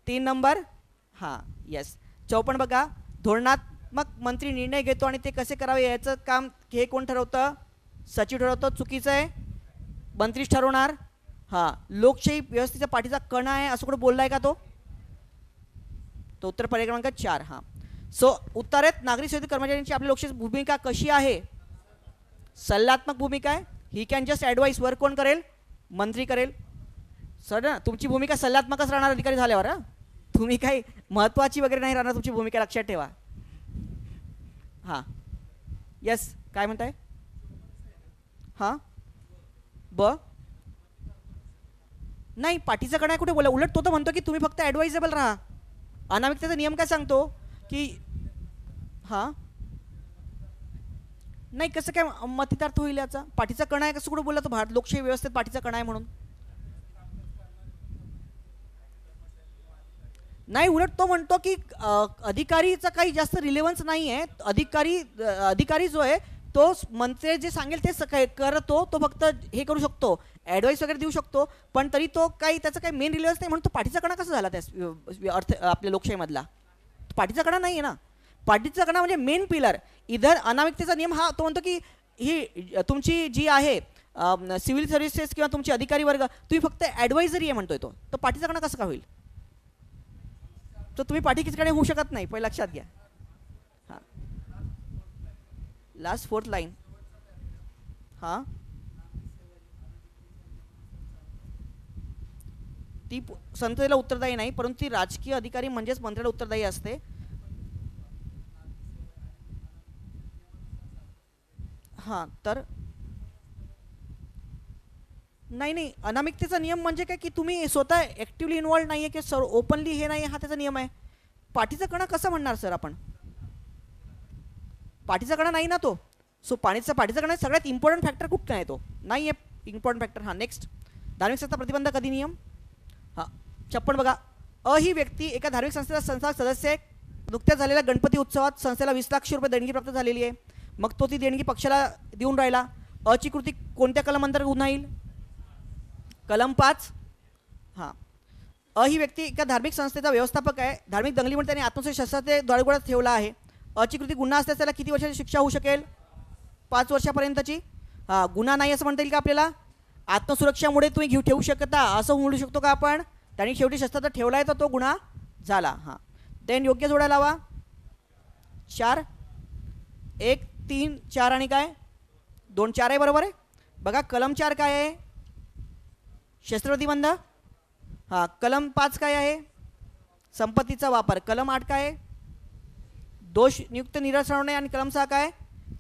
3 नंबर. हां येस. 54 बघा धोरणात्मक मंत्री निर्णय घेतो आणि ते कसे करावे याचं काम हे कोण ठरवतं, सचिव ठरवतं. चुकीचं आहे, मंत्रीच ठरवणार. हां लोकशाही व्यवस्थेच्या पाठीचा कणा आहे असं कुठं बोललाय का तो उत्तर पर्याय क्रमांक 4. हां सो उत्तर आहेत नागरिक सेवेतील कर्मचाऱ्यांची आपल्या लोकशाही भूमिका कशी आहे, सल्लात्मक भूमिका आहे. He can just advice. वर कोण करेल, मंत्री करेल. सर ना तुमची भूमिका सल्लात्मकच राहणार अधिकारी झाल्यावर. हां तुम्ही काही महत्त्वाची वगैरे नाही राहणार तुमची भूमिका, लक्षात ठेवा. हां येस काय म्हणताय. हां ब नाही पाठीचा कणा कुठे बोला. उलट तो तर म्हणतो की तुम्ही फक्त ॲडवाइजेबल राहा. अनामिकतेचा नियम काय सांगतो की हां नाही कसं काय मतितार्थ होईल याचा. पाठीचा कणा आहे कसं कुठं बोलला तो भारत लोकशाही व्यवस्थेत पाठीचा कणा आहे म्हणून. नाही उलट तो म्हणतो की अधिकारीचा काही जास्त रिलेव्हन्स नाही आहे. अधिकारी जो आहे तो मंत्री जे सांगेल ते करतो. तो फक्त हे करू शकतो, ॲडवाईस वगैरे देऊ शकतो, पण तरी तो काही त्याचा काही मेन रिलेव्हन्स नाही म्हणून तो पाठीचा कणा कसा झाला त्या अर्थ आपल्या लोकशाहीमधला. पाठीचा कणा नाही आहे ना. पाठीचा कणा म्हणजे मेन पिलर. इधर अनामिकतेचा नियम हा तो म्हणतो की ही तुमची जी आहे सिव्हिल सर्व्हिसेस किंवा तुमची अधिकारी वर्ग तुम्ही फक्त ॲडवायझरी आहे म्हणतोय तो. तर पाठीचा कणा कसं का होईल. तर तुम्ही पाठी किचकडे होऊ शकत नाही, पहिले लक्षात घ्या. हां लास्ट 4th लाईन. हां ती संसदेला उत्तरदायी नाही परंतु ती राजकीय अधिकारी म्हणजेच मंत्र्याला उत्तरदायी असते. हां तर नाही अनामिकतेचा नियम म्हणजे काय की तुम्ही स्वतः ॲक्टिव्हली इन्वॉल्व नाही आहे की सर ओपनली हे नाही, हा त्याचा नियम आहे. पाठीचा कणा कसा म्हणणार सर आपण. पाठीचा कणा नाही ना तो. सो पाठीचा कणा सगळ्यात इम्पॉर्टंट फॅक्टर कुठं आहे, तो नाही आहे इम्पॉर्टंट फॅक्टर. हां नेक्स्ट धार्मिक संस्था प्रतिबंध कधी नियम. हां 56 बघा ही व्यक्ती एका धार्मिक संस्थेचा संस्थापक सदस्य आहे. नुकत्याच झालेल्या गणपती उत्सवात संस्थेला 20 लाख रुपये देणगी प्राप्त झालेली आहे. मग तो ती देणगी पक्षाला देऊन राहिला. ची कृती कोणत्या कलम अंतर्गत गुन्हा येईल, कलम 5. हां ही व्यक्ती एका धार्मिक संस्थेचा व्यवस्थापक आहे. धार्मिक दंगलीमुळे त्याने आत्मसुरक्षा शस्त्राचे दारुगोळा ठेवला आहे. ची कृती गुन्हा असल्यास त्याला किती वर्षाची शिक्षा होऊ शकेल, 5 वर्षापर्यंतची. हां गुन्हा नाही असं म्हणता येईल का आपल्याला. आत्मसुरक्षामुळे तुम्ही ठेवू शकता असं म्हणू शकतो का आपण. त्यांनी शेवटी शस्त्राचा ठेवला आहे तर तो गुन्हा झाला. हां देन योग्य जोडा लावा. 4 1 3 4 आणि काय 2 4 आहे बरोबर आहे. बघा कलम 4 काय आहे, शस्त्र प्रतिबंध. हां कलम 5 काय आहे, संपत्तीचा वापर. कलम 8 काय आहे, दोष नियुक्त निरसवणे. आणि कलम 6 काय,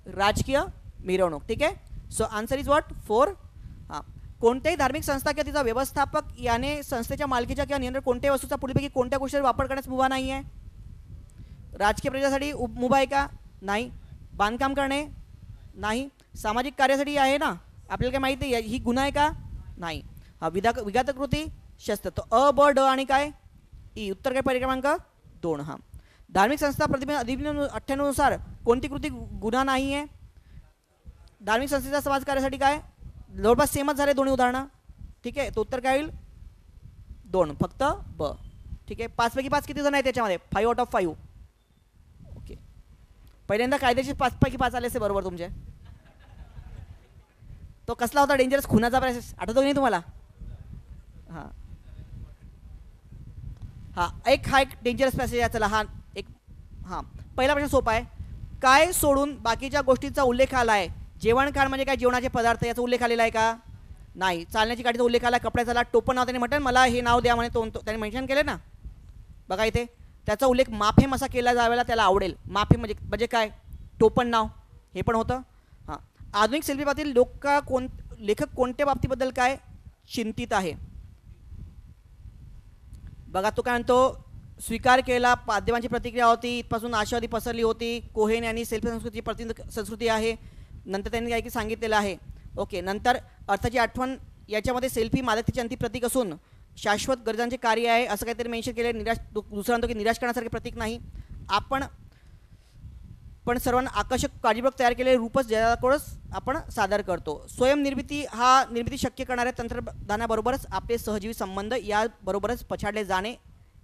राजकीय मिरवणूक. ठीक आहे. So answer is what 4. हां कोणत्याही धार्मिक संस्था किंवा तिचा व्यवस्थापक याने संस्थेच्या मालकीच्या किंवा नियंत्रण कोणत्याही वस्तूचा पुढीलपैकी कोणत्या गोष्टीचा वापर करण्यास मुभा नाही आहे. राजकीय प्रयोजनासाठी मुभा आहे का, नाही. बांधकाम करणे नाही. सामाजिक कार्यासाठी आहे ना, आपल्याला काय माहिती आहे ही गुन्हा आहे का, नाही. हा विघातक कृती शस्त्र, तो अ ब ड आणि काय ई, उत्तर काय पर्याय क्रमांक 2. हा धार्मिक संस्था प्रतिबंध अधिनियम 98 नुसार कोणती कृती गुन्हा नाही आहे? धार्मिक संस्थेचा समाज कार्यासाठी काय जवळपास सेमच झाले दोन्ही उदाहरणं. ठीक आहे, तो उत्तर काय होईल 2 फक्त ब. ठीक आहे, 5 पैकी 5 किती जण आहेत त्याच्यामध्ये? 5 आउट ऑफ 5. ओके, पहिल्यांदा कायदेशीर 5 पैकी 5 आले असते बरोबर तुमचे. तो कसला होता डेंजरस खुनाचा प्रोसेस आठवतो की नाही तुम्हाला? हां हां, एक डेंजरस पॅसेज आहे. चला हा एक, हां पहिला प्रश्न सोपा आहे. काय सोडून बाकीच्या गोष्टींचा उल्लेख आला आहे? जेवण खाण म्हणजे काय? जेवणाचे पदार्थ याचा उल्लेख आलेला आहे का? नाही. चालण्याची गाडीचा उल्लेख आला, कपड्याचा आला, टोपण नाव त्याने म्हटलं मला हे नाव द्या म्हणे, तो त्याने मेन्शन केले ना. बघा इथे त्याचा उल्लेख माफेम असा केला जावेला त्याला आवडेल. माफेम म्हणजे काय? टोपण नाव हे पण होतं. हां, आधुनिक शिल्पीपातील लेखक कोणत्या बाबतीबद्दल काय चिंतित आहे? बघा तो काय म्हणतो, स्वीकार केला, माध्यमांची प्रतिक्रिया होती, इथपासून आशावादी पसरली होती, कोहेन यांनी सेल्फी संस्कृती संस्कृती आहे, नंतर त्यांनी काय की सांगितलेलं आहे. ओके, नंतर अर्थाची आठवण याच्यामध्ये सेल्फी मादकतेचे अंतिम प्रतीक असून शाश्वत गरजांचे कार्य आहे असं काहीतरी मेन्शन केले. दुसरा म्हणतो की निराश करण्यासारखे प्रतीक नाही. आपण पण सर्वांना आकर्षक काळजीपूर्वक तयार केलेले रूपच जगाकडूनच आपण सादर करतो. स्वयंनिर्मिती हा निर्मिती शक्य करणाऱ्या तंत्रज्ञानाबरोबरच आपले सहजीवी संबंध याबरोबरच पछाडले जाणे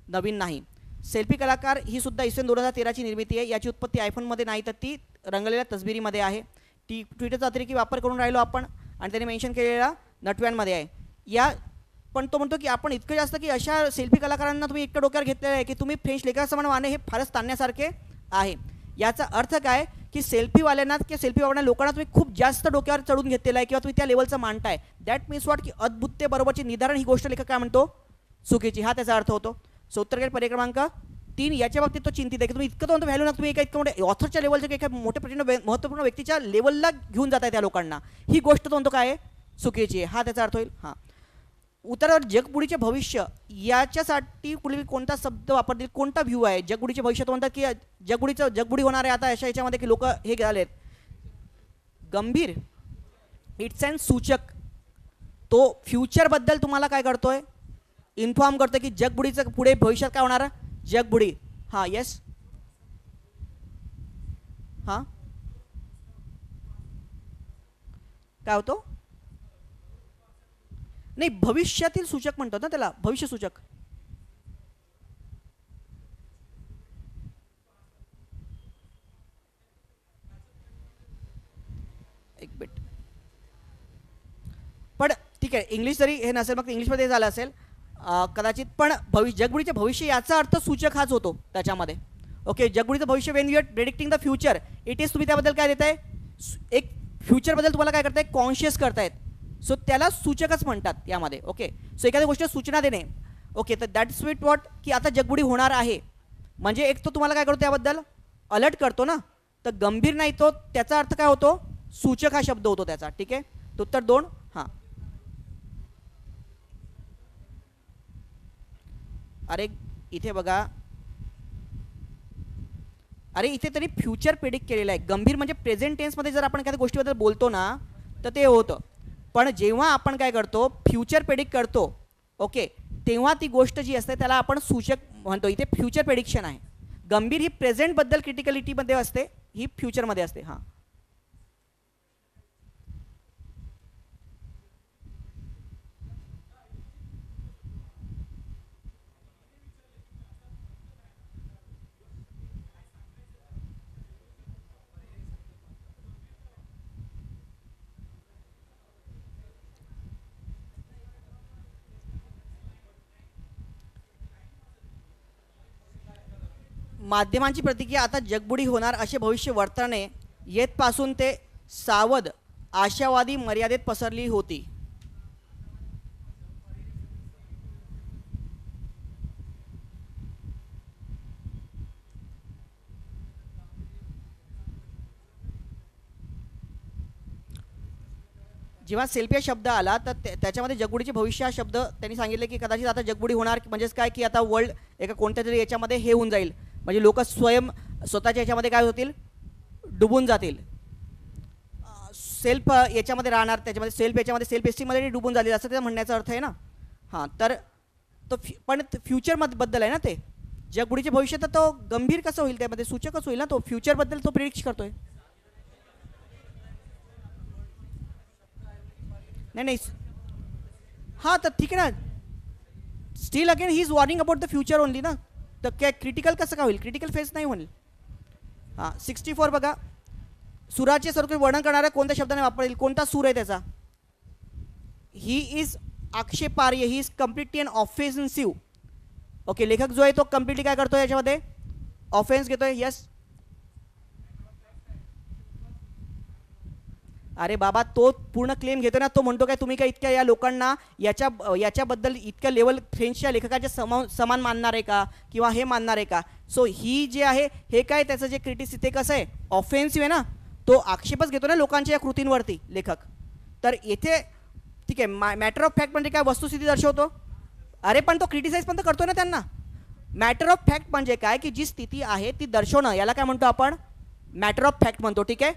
नवीन नाही. सेल्फी कलाकार ही सुद्धा इसवी 2013ची निर्मिती आहे. याची उत्पत्ती आयफोनमध्ये नाही तर ती रंगलेल्या तसबिरीमध्ये आहे. ती ट्विटरचा अतिरेकी वापर करून राहिलो आपण आणि त्याने मेन्शन केलेला नटव्यांमध्ये आहे. या पण तो म्हणतो की आपण इतकं जास्त की अशा सेल्फी कलाकारांना तुम्ही इतकं डोक्यावर घेतलेलं आहे की तुम्ही फ्रेंच लेखकासमान वाणे हे फारच ताणण्यासारखे आहे. याचा अर्थ काय की सेल्फीवाल्यांना किंवा सेल्फी वापरणाऱ्या लोकांना तुम्ही खूप जास्त डोक्यावर चढून घेतलेला आहे किंवा तुम्ही त्या लेवलचं मांडताय. दॅट मीन्स वॉट की अद्भुततेबरोबरचे निधारण ही गोष्ट लेखक काय म्हणतो चुकीची. हा त्याचा अर्थ होतो. उत्तर पर्याय क्रमांक 3 याच्या बाबतीत तो चिंतित आहे की तुम्ही इतकं तो व्हॅल्यू ना तुम्ही एका इतकं मोठे ऑथरच्या लेवलच्या एका मोठ्या महत्त्वपूर्ण व्यक्तीच्या लेवलला घेऊन जात आहे त्या लोकांना. ही गोष्ट तो म्हणतो काय आहे चुकीची आहे. हा त्याचा अर्थ होईल. हां, उत्तरावर जगबुडीचे भविष्य याच्यासाठी कुणी कोणता शब्द वापरतील, कोणता व्ह्यू आहे? जगबुडीचे भविष्य तो म्हणतात की जगबुडी होणार आहे आता अशा याच्यामध्ये की लोक हे झालेत गंभीर. इट्स अँड सूचक. तो फ्युचरबद्दल तुम्हाला काय करतोय इन्फॉर्म करतोय की जगबुडीचं पुढे भविष्यात काय होणार जगबुडी. हां येस, हां काय होतो नाही भविष्यातील सूचक म्हणतात ना त्याला, भविष्य सूचक. एक मिनिट, पण ठीक आहे इंग्लिश जरी हे नसेल मग इंग्लिशमध्ये झालं असेल कदाचित, पण जगबुडीचे भविष्य याचा अर्थ सूचक हाच होतो त्याच्यामध्ये. ओके, जगबुडीचं भविष्य when you are predicting the future it is, तुम्ही त्याबद्दल काय देताय एक फ्युचरबद्दल तुम्हाला काय करताय कॉन्शियस करतायत. सो त्याला सूचकच म्हणतात यामध्ये. ओके, सो एखाद्या गोष्टी सूचना देणे. ओके, तर दॅट स्वीट वॉट की आता जगबुडी होणार आहे म्हणजे एक तो तुम्हाला काय करतो त्याबद्दल अलर्ट करतो ना, तर गंभीर नाही तो त्याचा अर्थ काय होतो सूचक हा शब्द होतो त्याचा. ठीक आहे, तर उत्तर 2. हां, अरे इथे बघा, अरे इथे तरी फ्युचर प्रेडिक्ट केलेलं आहे. गंभीर म्हणजे प्रेझेंट टेन्समध्ये जर आपण एखाद्या गोष्टीबद्दल बोलतो ना तर ते होतं, पण जेव्हा आपण काय करतो फ्युचर प्रेडिक्ट करतो ओके तेव्हा ती गोष्ट जी असते त्याला आपण सूचक म्हणतो. इथे फ्युचर प्रेडिक्शन आहे. गंभीर ही प्रेझेंटबद्दल क्रिटिकलिटीमध्ये असते, ही फ्युचरमध्ये असते. हां, माध्यमांची प्रतिक्रिया आता जगबुडी होणार असे भविष्य वर्तने येतपासून ते सावध आशावादी मर्यादेत पसरली होती. जेव्हा सेल्फी शब्द आला तर त्याच्यामध्ये जगबुडीचे भविष्य हा शब्द त्यांनी सांगितले की कदाचित आता जगबुडी होणार म्हणजेच काय की आता वर्ल्ड एका कोणत्या तरी याच्यामध्ये हे होऊन जाईल म्हणजे लोक स्वतःच्या याच्यामध्ये काय होतील डुबून जातील. सेल्फ याच्यामध्ये राहणार, त्याच्यामध्ये सेल्फ याच्यामध्ये सेल्फ एस्टीममध्ये डुबून झालेलं असं त्याचा म्हणण्याचा अर्थ आहे ना. हां, तर तो पण फ्युचरमध्ये बद्दल आहे ना, ते जगबुडीचे भविष्य, तर तो गंभीर कसं होईल, त्यामध्ये सूचकच होईल ना, तो फ्युचरबद्दल तो प्रिडिक्ट करतोय. नाही नाही, हां तर ठीक आहे ना, steel again he is warning about the future only ना, तर काय क्रिटिकल कसं काय होईल, क्रिटिकल फेज नाही होईल. हां 64 बघा, सुराचे स्वरूप वर्णन करणारा कोणत्या शब्दाने वापरेल, कोणता सूर आहे त्याचा. ही इज आक्षेपार्ह, he is completely unoffensive. Okay, लेखक जो आहे तो कम्प्लिटली काय करतोय याच्यामध्ये, ऑफेन्स घेतोय. यस, अरे बाबा तो पूर्ण क्लेम घेतो ना, तो म्हणतो काय तुम्ही काय इतक्या या लोकांना याच्याबद्दल इतक्या लेवल फ्रेंचच्या लेखकाच्या समान मानणार आहे का, किंवा हे मानणार आहे का. सो ही जे आहे हे काय त्याचं जे क्रिटिसिझम ते कसं आहे, ऑफेन्सिव्ह आहे ना, तो आक्षेपच घेतो ना लोकांच्या या कृतींवरती लेखक. तर येथे ठीक आहे, मॅटर ऑफ फॅक्ट म्हणजे काय, वस्तुस्थिती दर्शवतो. अरे पण तो क्रिटिसाइज पण तर करतो ना त्यांना. मॅटर ऑफ फॅक्ट म्हणजे काय, की जी स्थिती आहे ती दर्शवणं, याला काय म्हणतो आपण, मॅटर ऑफ फॅक्ट म्हणतो. ठीक आहे,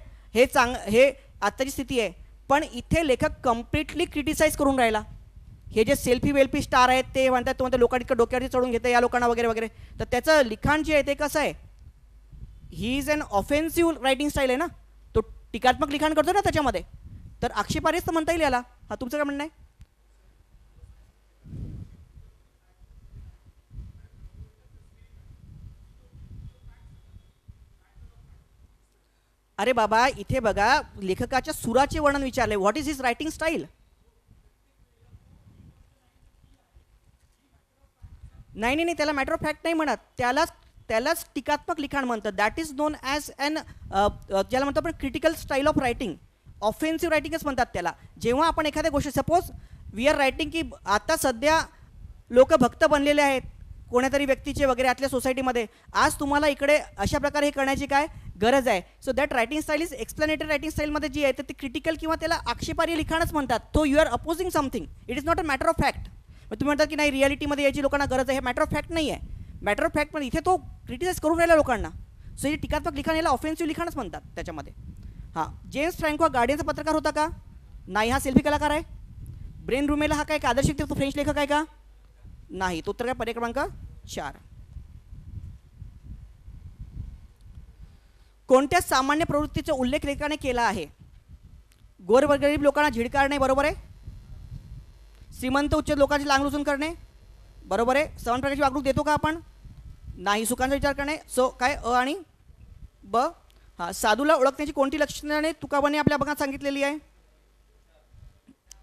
हे आत्ताची स्थिती आहे. पण इथे लेखक कम्प्लिटली क्रिटिसाइज करून राहिला. हे जे सेल्फी वेल्फी स्टार आहेत ते म्हणतात, तो म्हणतात लोकांनी डोक्यावरती चढून घेते या लोकांना वगैरे वगैरे. तर त्याचं लिखाण जे आहे ते कसं आहे, he is unoffensive writing style आहे ना, तो टीकात्मक लिखाण करतो ना त्याच्यामध्ये, तर आक्षेपार्हच तर म्हणता येईल याला. हा तुमचं काय म्हणणं आहे. अरे बाबा इथे बघा, लेखकाच्या सुराचे वर्णन विचारले, what is his writing style. नाही नाही नाही, त्याला मॅटर ऑफ फॅक्ट नाही म्हणत, त्यालाच टीकात्मक लिखाण म्हणतं. That is known as an ज्याला म्हणतो आपण critical style of writing, offensive रायटिंगच म्हणतात त्याला. जेव्हा आपण एखाद्या गोष्टी, सपोज वी आर रायटिंग की आता सध्या लोक भक्त बनलेले आहेत कोण्यातरी व्यक्तीचे वगैरे आतल्या सोसायटीमध्ये, आज तुम्हाला इकडे अशा प्रकारे हे करण्याची काय गरज आहे. So that writing style is explanatory writing स्टाईलमध्ये जी आहे तर ती क्रिटिकल किंवा त्याला आक्षेपार्ह लिखाणच म्हणतात. तो you are opposing something, it is not a matter of fact. मग तुम्ही म्हणतात की नाही रियालिटीमध्ये याची लोकांना गरज आहे, हे मॅटर ऑफ फॅक्ट नाही आहे. मॅटर ऑफ फॅक्ट पण इथे तो क्रिटिसाइज करून राहिला लोकांना. सो हे टीकात्मक लिखाण, याला ऑफेन्सिव्ह लिखाणच म्हणतात त्याच्यामध्ये. हां, जेम्स फ्रँको हा गार्डियनचा पत्रकार होता का, नाही, हा सेल्फी कलाकार आहे. ब्रेन रुमेला हा काय आदर्शिक तो फ्रेंच लेखक आहे का, नाही. तो उत्तर काय, पर्याय क्रमांक 4. कोणत्या सामान्य प्रवृत्तीचा उल्लेख लेखकाने केला आहे. गोरगरीब लोकांना झिडकारणे, बरोबर आहे. श्रीमंत उच्च लोकांची लांगलुचून करणे, बरोबर आहे. समान प्रकारची वागणूक देतो का आपण, नाही. सुखांचा विचार करणे. सो काय, अ आणि ब. हां, साधूला ओळखण्याची कोणती लक्षणे तुकाबाने आपल्या अभंगात सांगितलेली आहे,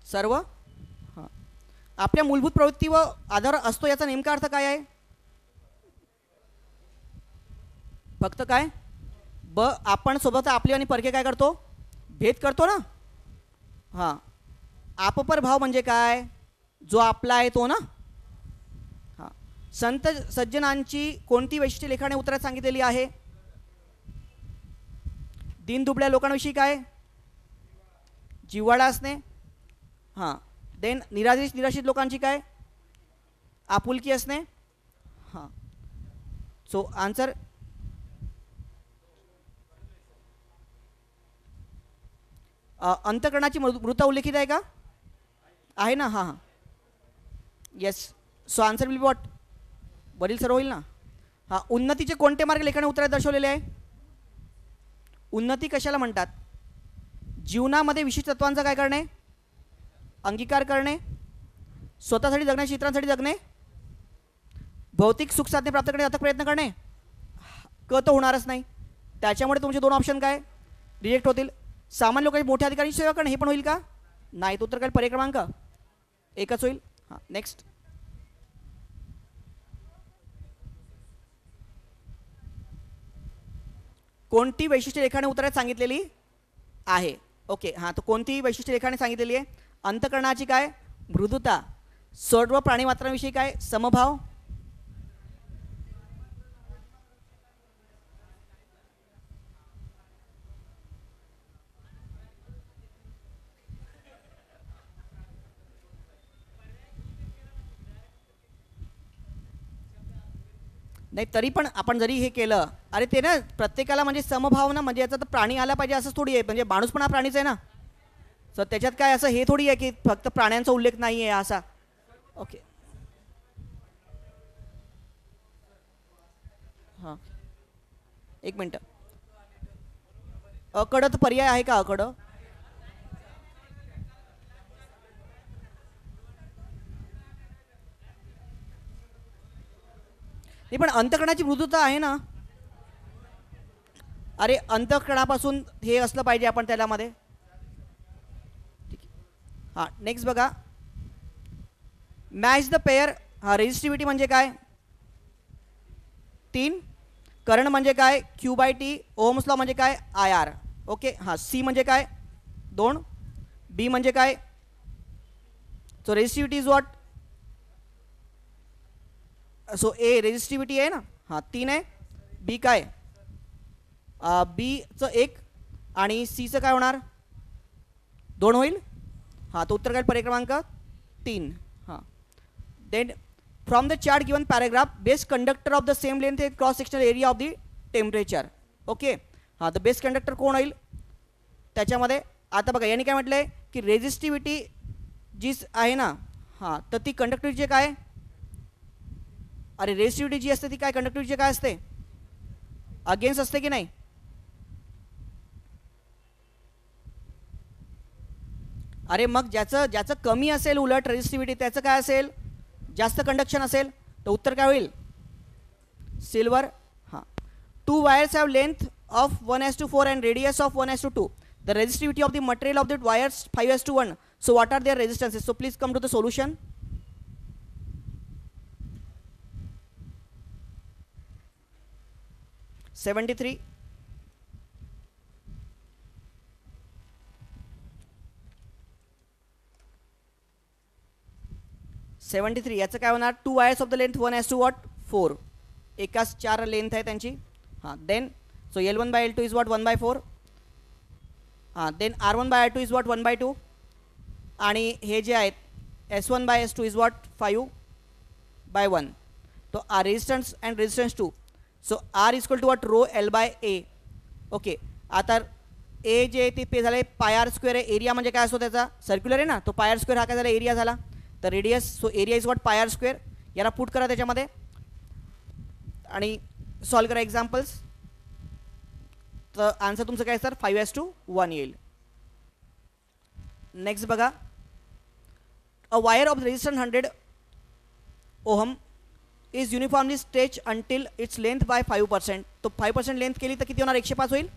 सर्व. हां, आपल्या मूलभूत प्रवृत्ती व आधार असतो याचा नेमका अर्थ काय आहे, फक्त काय, ब. आपण सोबत आपले आणि परके काय करतो, भेद करतो ना. हां, आपपर भाव म्हणजे काय, जो आपला आहे तो ना. हां, संत सज्जनांची कोणती वैशिष्ट्ये लेखाने उत्तरात सांगितलेली आहे, दीनदुबळ्या लोकांविषयी काय, जिव्हाळा असणे. हां, देन निराशित लोकांची काय, आपुलकी असणे. हां, सो आन्सर अंतकरणाची मृता उल्लेखित आहे का, आहे ना. हां हां, yes. So answer will be what, वरील सर्व होईल ना. हां, उन्नतीचे कोणते मार्ग लेखाने उत्तरात दर्शवलेले आहे. उन्नती कशाला म्हणतात, जीवनामध्ये विशिष्ट तत्वांचा काय करणे, अंगीकार करणे, स्वतःसाठी जगणे, इतरांसाठी जगणे, भौतिक सुख साधने प्राप्त करणे अथक प्रयत्न करणे. क तर होणारच नाही, त्याच्यामुळे तुमचे 2 ऑप्शन काय रिजेक्ट होतील. सामान्य लोकांची मोठ्या अधिकाऱ्यांची सेवा करणे, हे पण होईल का, नाही. तो उत्तर काय, पर्याय क्रमांक 1च होईल. हां, नेक्स्ट. कोणती वैशिष्ट्य लेखाने उत्तरात सांगितलेली आहे. ओके, हां, तर कोणती वैशिष्ट्य लेखाने सांगितलेली आहे, अंतकरणाची काय, मृदुता, सर्व प्राणीमात्रांविषयी काय, समभाव. नाही, तरी पण आपण जरी हे केलं, अरे ते ना प्रत्येकाला म्हणजे समभावना म्हणजे याचा तर प्राणी आला पाहिजे असंच थोडी आहे, म्हणजे माणूस पण हा प्राणीच आहे ना. सो त्याच्यात काय असं हे थोडी आहे की फक्त प्राण्यांचा उल्लेख नाही आहे असा. ओके. हां, एक मिनटं. अकडत पर्याय आहे का अकड? नाही पण अंतकणाची मृदुता आहे ना. अरे अंतकणापासून हे असलं पाहिजे आपण त्याच्यामध्ये. हां, नेक्स्ट बघा. Match the pair. हा, रेजिस्टिव्हिटी म्हणजे काय? 3. करंट म्हणजे काय? Q by T. Ohm's law म्हणजे काय? I R. ओके. हां, सी म्हणजे काय? 2. बी म्हणजे काय? So resistivity is what? So A resistivity आहे ना. हां, 3 आहे. बी काय? बीचं 1 आणि सीचं काय होणार? 2 होईल. हां, तो उत्तर काय? पर्याय क्रमांक 3. हां. Then from the chart given paragraph best conductor of the same length cross sectional area of the temperature. Okay. हां, द बेस्ट कंडक्टर कोण होईल त्याच्यामध्ये? आता बघा यांनी काय म्हटलं आहे की रेजिस्टिव्हिटी जी आहे ना, हां, तर ती कंडक्टिव्हिटी काय? अरे रेजिस्टिव्हिटी जी असते ती काय कंडक्टिव्हिटी काय असते? अगेन्स्ट असते की नाही? अरे मग ज्याचं ज्याचं कमी असेल उलट रेजिस्टिव्हिटी त्याचं काय असेल? जास्त कंडक्शन असेल. तर उत्तर काय होईल? सिल्वर. हां. 2 wires have length of 1:4 and radius of 1:2. The resistivity of the material of the wires 5:1. So what are their resistances? So please come to the solution. $73. 73 याचं काय होणार? 2 वायर्स ऑफ द लेंथ 1:4. एकाच 4 लेंथ आहे त्यांची. हां, then so L1/L2 is what 1/4. हां, देन R1/R2 इज वॉट 1/2. आणि हे जे आहेत S1/S2 इज वॉट 5/1. तो resistance and resistance 2. So R equal to what rho L/A. Okay. आता ए जे ते पे झालं पाय आर स्क्वेअर आहे. एरिया म्हणजे काय असतो त्याचा? सर्क्युलर आहे ना, तो पाय आर स्क्वेअर हा काय झाला? एरिया झाला. तर radius so area is what pi R square. याला पुट करा त्याच्यामध्ये आणि सॉल्व करा एक्झाम्पल्स. तर आन्सर तुमचं काय सर? 5:1 येईल. नेक्स्ट बघा. A wire of resistance 100 ohm is uniformly stretch until its length bye 5%. तो 5% लेंथ केली तर किती होणार? 105 होईल.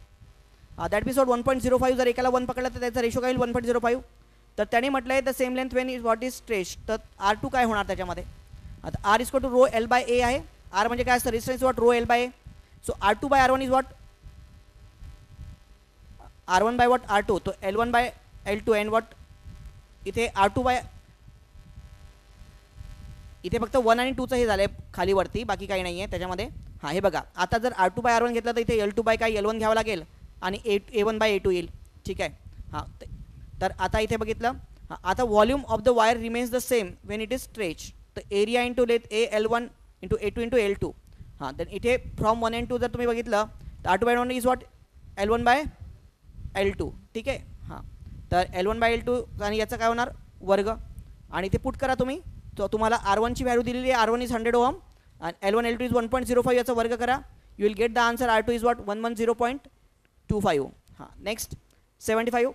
That means 1.05. जर एकाला 1 पकडला तर त्याचा रेशो काय होईल? 1.05. तर त्याने म्हटलं आहे the same length Wien is what is stretch. तर R2 काय होणार त्याच्यामध्ये? आता R is to row L/A आहे. आर म्हणजे काय असतं? Resistance what rho L/A. So R2/R1 is what R1 what R2. तो L1/L2 अँड वॉट इथे R2 इथे फक्त 1 आणि 2चं हे झालं आहे खाली वरती, बाकी काही नाही आहे त्याच्यामध्ये. हां, हे बघा. आता जर R2/R1 घेतलं तर इथे L2 काय L1 घ्यावं लागेल आणि A1/A2 येईल. ठीक आहे. हां, तर आता इथे बघितलं. हां, आता volume of the wire remains the same when it is stretch. तर area into length L1 into A2 into L2. हां, देन इथे फ्रॉम 1 and 2 जर तुम्ही बघितलं तर R2/1 इज वॉट L1/L2. ठीक आहे. हां, तर L1/L2 आणि याचं काय होणार? वर्ग. आणि इथे पुट करा तुम्ही. तो तुम्हाला R1ची व्हॅल्यू दिलेली आहे. R1 इज 100 ओहम आणि L1 L2 इज 1.05. याचा वर्ग करा. You will get the answer R2 is what 110.25. हां, next 75.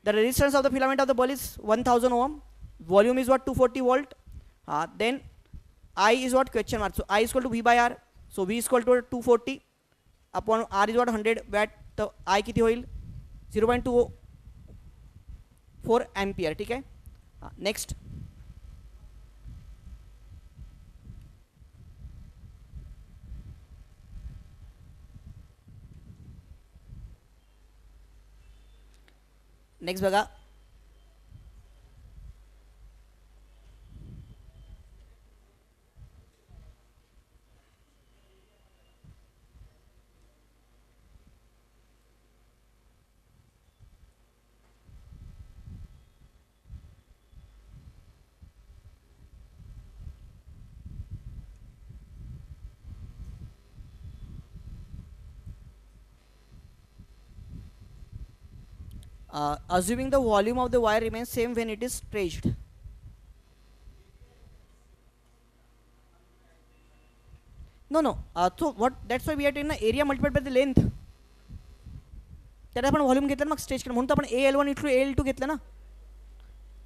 The resistance of the filament of the bulb is 1000 ohm. Volume is what 240 volt. Then I is what question mark. So I is equal to V by R. So V is equal to 240 upon R is what 100 watt. तो I किती होईल? 0.24 ampere. ठीक आहे. नेक्स्ट. नेक्स्ट बघा. Assuming the volume of the wire remains same when it is stretched. No, no. So what? That's why we are taking the area multiplied by the length. त्याला आपण व्हॉल्यूम घेतलं मग स्ट्रेच केलं म्हणून तर आपण AL1 इंटू AL2 घेतलं ना.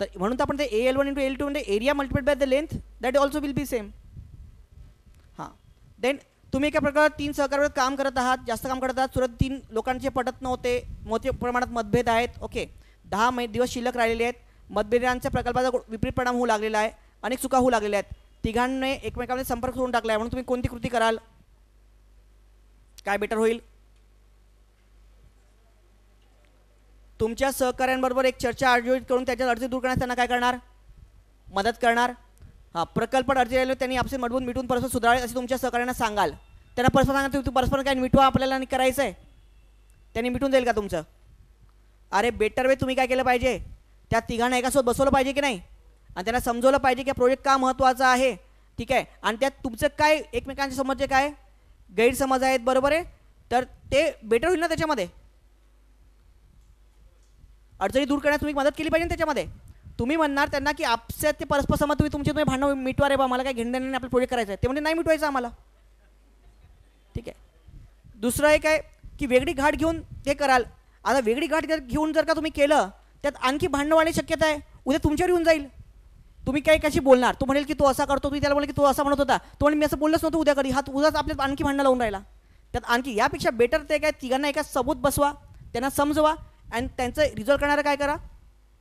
तर म्हणून तर आपण ते AL1 इंटू AL2 म्हणजे area multiplied by the length that also will be same. हां देन तुम्ही एका प्रकारात 3 सहकार्यावर काम करत आहात, जास्त काम करत आहात, सुरत 3 लोकांचे पटत नव्हते, मोठ्या प्रमाणात मतभेद आहेत. ओके 10 दिवस शिल्लक राहिलेले आहेत, मतभेदांच्या प्रकल्पाचा विपरीत परिणाम होऊ लागलेला आहे, अनेक चुका होऊ लागलेल्या आहेत, तिघांनी एकमेकांमध्ये संपर्क सोडून टाकला आहे. म्हणून तुम्ही कोणती कृती कराल? काय बेटर होईल? तुमच्या सहकार्यांबरोबर एक चर्चा आयोजित करून त्याच्या अडचणी दूर करण्यास त्यांना काय करणार? मदत करणार. हां प्रकल्पात अडचणी राहिलो त्यांनी आपसे मजबूत मिटून परस्पर सुधारावे असे तुमच्या सहकार्यांना सांगाल. त्यांना परस्पर सांगा तुम्ही परस्पर काय मिटवा आपल्याला आणि करायचं आहे, त्यांनी मिटून जाईल का तुमचं? अरे बेटर वे तुम्ही काय केलं पाहिजे? त्या तिघांना एकासोबत बसवलं पाहिजे की नाही आणि त्यांना समजवलं पाहिजे की प्रोजेक्ट का महत्त्वाचा आहे. ठीक आहे. आणि त्यात तुमचं काय एकमेकांचे समजचे काय गैरसमज आहेत, बरोबर आहे, तर ते बेटर होईल ना. त्याच्यामध्ये अडचणी दूर करण्यास तुम्ही मदत केली पाहिजे. त्याच्यामध्ये तुम्ही म्हणणार त्यांना की आपसे ते परस्पर समज तुम्ही भांडणं मिटवा रे बा, मला काय घेणं देणं आपलं प्रोजेक्ट करायचं आहे. ते म्हणजे नाही मिटवायचं आम्हाला. ठीक आहे. दुसरं एक आहे की वेगळी घाट घेऊन ते कराल. आता वेगळी घाट घेऊन जर का तुम्ही केलं त्यात आणखी भांडणं वाढण्याची शक्यता आहे. उद्या तुमच्यावर येऊन जाईल. तुम्ही काही कशी बोलणार? तो म्हणेल की तो असा करतो, तुम्ही त्याला बोल की तो असा म्हणत होता, तो म्हणजे मी असं बोललंच नव्हतं उद्या कधी. हा उद्याच आपल्याला आणखी भांडणं लावून राहिला. त्यात आणखी यापेक्षा बेटर ते काय तिघांना एका सबूत बसवा, त्यांना समजवा आणि त्यांचं रिझॉल्व करणारं काय करा,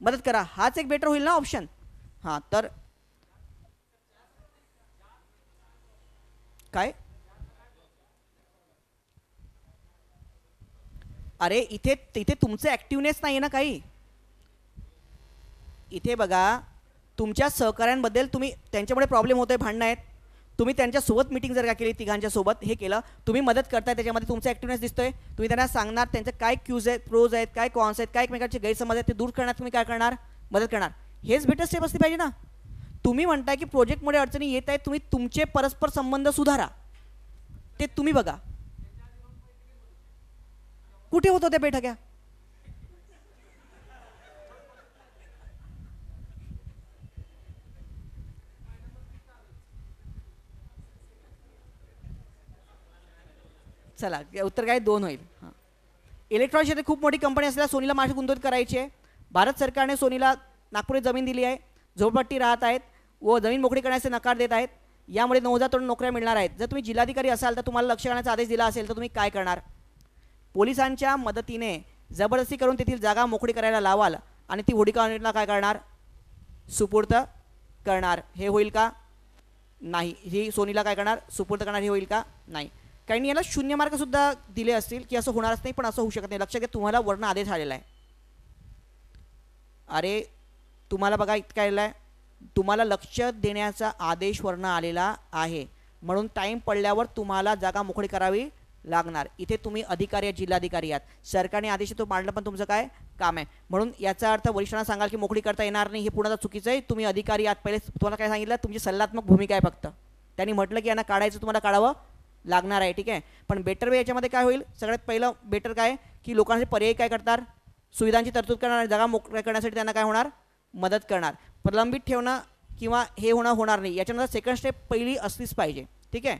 मदत करा. हाच एक बेटर होईल ना ऑप्शन. हां तर काय? अरे इथे तिथे तुमचं ॲक्टिवनेस नाही आहे ना काही. इथे बघा तुमच्या सहकाऱ्यांबद्दल तुम्ही त्यांच्यामुळे प्रॉब्लेम होतोय, भांडणं आहेत, तुम्ही त्यांच्यासोबत मीटिंग जर का केली तिघांच्या सोबत हे केलं, तुम्ही मदत करताय, त्याच्यामध्ये तुमचं ॲक्टिवनेस दिसतोय. तुम्ही त्यांना सांगणार त्यांचं काय क्यूज आहेत, प्रोज आहेत, काय कॉन्स आहेत, काय एकमेकांचे गैरसमज आहेत ते दूर करण्यात तुम्ही काय करणार? मदत करणार. हेच बेटर स्टेप असली पाहिजे ना. तुम्ही म्हणताय की प्रोजेक्टमुळे अडचणी येत आहेत, तुम्ही तुमचे परस्पर संबंध सुधारा, ते तुम्ही बघा. कुठे होतो त्या बैठक्या? चला उत्तर काय? 2 होईल. हां इलेक्ट्रॉनिक क्षेत्रात खूप मोठी कंपनी असलेल्या सोनीला माझी गुंतवणूक करायची आहे. भारत सरकारने सोनीला नागपूर जमीन दिली आहे, झोपडपट्टी राहत आहेत व जमीन मोकळी करण्याचे नकार देत आहेत. यामुळे 9,000 तरुण नोकऱ्या मिळणार आहेत. जर तुम्ही जिल्हाधिकारी असाल तर तुम्हाला लक्ष करण्याचा आदेश दिला असेल तर तुम्ही काय करणार? पोलिसांच्या मदतीने जबरदस्ती करून तेथील जागा मोकळी करायला लावाल आणि ती हुडीकावणीला काय करणार? सुपूर्द करणार. हे होईल का? नाही. ही सोनीला काय करणार? सुपूर्द करणार. हे होईल का? नाही. काही याला 0 मार्क सुद्धा दिले असतील की असं होणारच नाही, पण असं होऊ शकत नाही. लक्षात घ्या तुम्हाला वर्ण आदेश आलेला आहे. अरे तुम्हाला बघा इतकं आलेलं आहे, तुम्हाला लक्ष देण्याचा आदेश वर्ण आलेला आहे, म्हणून टाईम पडल्यावर तुम्हाला जागा मोकळी करावी लागणार. इथे तुम्ही अधिकारी आहेत, जिल्हाधिकारी आहात, सरकारने आदेश तो मांडणं पण तुमचं काय काम आहे. म्हणून याचा अर्थ वरिष्ठांना सांगाल की मोकळी करता येणार नाही, हे पूर्ण चुकीचं आहे. तुम्ही अधिकारी आहात, पहिले तुम्हाला काय सांगितलं, तुमची सल्लात्मक भूमिका आहे फक्त. त्यांनी म्हटलं की यांना काढायचं, तुम्हाला काढावं लागणार आहे. ठीक आहे. पण बेटर वे याच्यामध्ये काय होईल? सगळ्यात पहिलं बेटर काय की लोकांचे पर्याय काय करतात? सुविधांची तरतूद करणार, जागा मोकळ्या करण्यासाठी त्यांना काय होणार? मदत करणार. प्रलंबित ठेवणं किंवा हे होणार नाही. याच्यानंतर सेकंड स्टेप पहिली असलीच पाहिजे. ठीक आहे.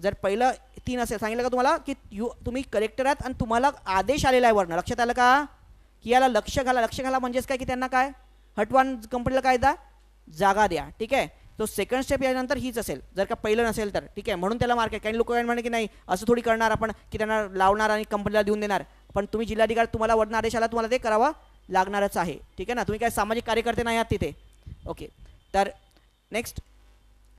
जर पहिलं 3 असेल, सांगितलं का तुम्हाला की तुम्ही कलेक्टर आहात आणि तुम्हाला आदेश आलेला आहे वर्ण, लक्षात आलं का? की याला लक्ष घाला. लक्ष घाला म्हणजेच काय की त्यांना काय हटवान कंपनीला काय द्या, जागा द्या. ठीक आहे. तो सेकंड स्टेप यानंतर हीच असेल जर का पहिलं नसेल तर. ठीक आहे. म्हणून त्याला मार्क आहे. काही लोक काय म्हणे की नाही असं थोडी करणार आपण की त्यांना लावणार आणि कंपनीला देऊन देणार. पण तुम्ही जिल्हाधिकारी, तुम्हाला वर्ण आदेश आला, तुम्हाला ते करावं लागणारच आहे. ठीक आहे ना. तुम्ही काय सामाजिक कार्यकर्ते नाही आहात तिथे. ओके. तर नेक्स्ट,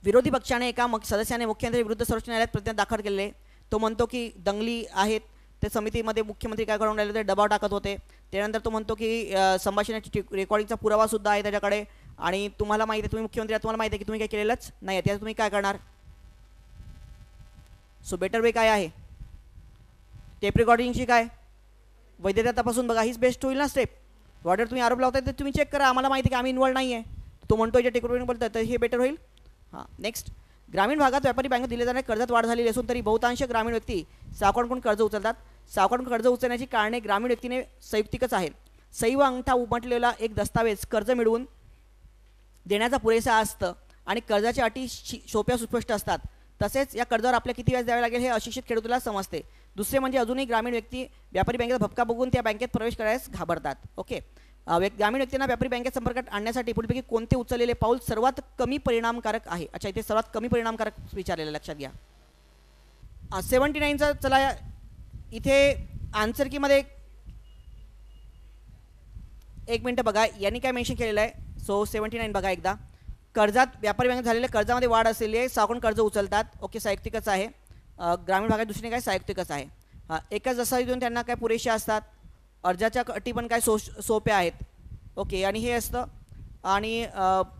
विरोधी पक्षाने एका सदस्याने मुख्यमंत्री विरुद्ध सर्वोच्च न्यायालयात प्रतिज्ञा दाखल केले. तो म्हणतो की दंगली आहेत, ते समितीमध्ये मुख्यमंत्री काय करून राहिले, ते दबाव टाकत होते. त्यानंतर तो म्हणतो की संभाषणाची रेकॉर्डिंगचा पुरावा सुद्धा आहे त्याच्याकडे, आणि तुम्हाला माहिती आहे, तुम्ही मुख्यमंत्री आहात, तुम्हाला माहिती आहे की तुम्ही काय केलेलंच नाही आहे, त्यात तुम्ही काय करणार? सो बेटर वे काय आहे? टेप रेकॉर्डिंगची काय वैधता तपासून बघा, हीच बेस्ट होईल ना स्टेप. ऑर्डर तुम्ही आरोप लावताय तर तुम्ही चेक करा, आम्हाला माहिती आहे की आम्ही इन्वॉल्व नाही आहे. तो म्हणतो याच्या टेप रेकॉर्डिंग बोलतात, तर हे बेटर होईल. हां नेक्स्ट, ग्रामीण भागात व्यापारी बँकेत दिले जाणारे कर्जात वाढ झालेली असून तरी बहुतांश ग्रामीण व्यक्ती सावकारांकडून कर्ज उचलतात. सावकारांकडून कर्ज उचलण्याची कारणे ग्रामीण व्यक्तीने संयुक्तिकच आहेत. सही व अंगठा उमटलेला एक दस्तावेज कर्ज मिळवून देण्याचा पुरेसा असतं आणि कर्जाच्या अटी सोप्या सुस्पष्ट असतात. तसेच या कर्जावर आपल्या किती व्याज द्यावे लागेल हे अशिक्षित खेडूताला समजते. दुसरे म्हणजे अजूनही ग्रामीण व्यक्ती व्यापारी बँकेचा भपका बघून त्या बँकेत प्रवेश करायला घाबरतात. ओके, ग्रामीण व्यक्तींना व्यापारी बँकेत संपर्कात आणण्यासाठी पुढीलपैकी कोणते उचललेले पाऊल सर्वात कमी परिणामकारक आहे? अच्छा, इथे सर्वात कमी परिणामकारक विचारलेलं लक्षात घ्या. 79चा चला इथे आन्सर कीमध्ये एक मिनटं बघा, यांनी काय मेन्शन केलेलं आहे. सो 79 बघा एकदा. कर्जात व्यापारी बँकेत झालेल्या कर्जामध्ये वाढ असलेली आहे, सावकारून कर्ज उचलतात. ओके, साहित्यिकच आहे. ग्रामीण भागात दुसरीने काय साहित्यिकच आहे. एकाच दस्तावेजून त्यांना काय पुरेसे असतात. अर्जाच्या अटी पण काय सोप्या आहेत. ओके, आणि हे असतं. आणि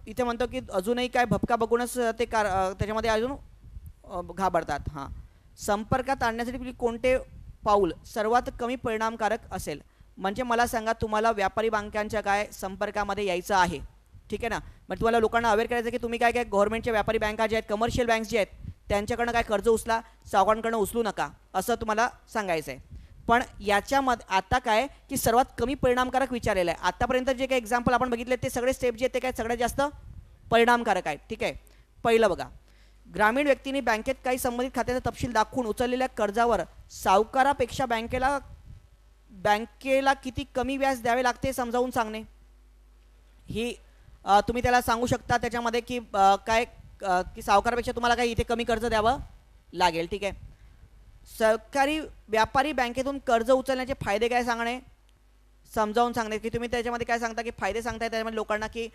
इथे म्हणतो की अजूनही काय भपका बघूनच ते त्याच्यामध्ये अजून घाबरतात. हां, संपर्कात आणण्यासाठी कोणते पाऊल सर्वात कमी परिणामकारक असेल? म्हणजे मला सांगा, तुम्हाला व्यापारी बँकांच्या काय संपर्कामध्ये यायचं आहे, ठीक आहे ना. मग तुम्हाला लोकांना अवेअर करायचं की तुम्ही काय काय गव्हर्नमेंटच्या व्यापारी बँका ज्या आहेत, कमर्शियल बँक्स जे आहेत, त्यांच्याकडनं काय कर्ज उचला, सावकारांकडनं उचलू नका, असं तुम्हाला सांगायचं आहे. पण याच्यामध्ये आता काय की सर्वात कमी परिणामकारक विचारलेलं आहे. आतापर्यंत जे काही एक्झाम्पल आपण बघितले ते सगळे स्टेप जे आहेत ते काय सगळ्यात जास्त परिणामकारक आहेत. ठीक आहे, पहिलं बघा, ग्रामीण व्यक्तीने बँकेत काही संबंधित खात्याचा तपशील दाखवून उचललेल्या कर्जावर सावकारापेक्षा बँकेला किती कमी व्याज द्यावे लागते समजावून सांगणे. ही तुम्ही त्याला सांगू शकता त्याच्यामध्ये की काय की सावकारापेक्षा तुम्हाला काय इथे कमी कर्ज द्यावं लागेल. ठीक आहे, सरकारी व्यापारी बँकेतून कर्ज उचलण्याचे फायदे काय सांगणे, समजावून सांगणे. की तुम्ही त्याच्यामध्ये काय सांगता की फायदे सांगताय त्याच्यामध्ये लोकांना की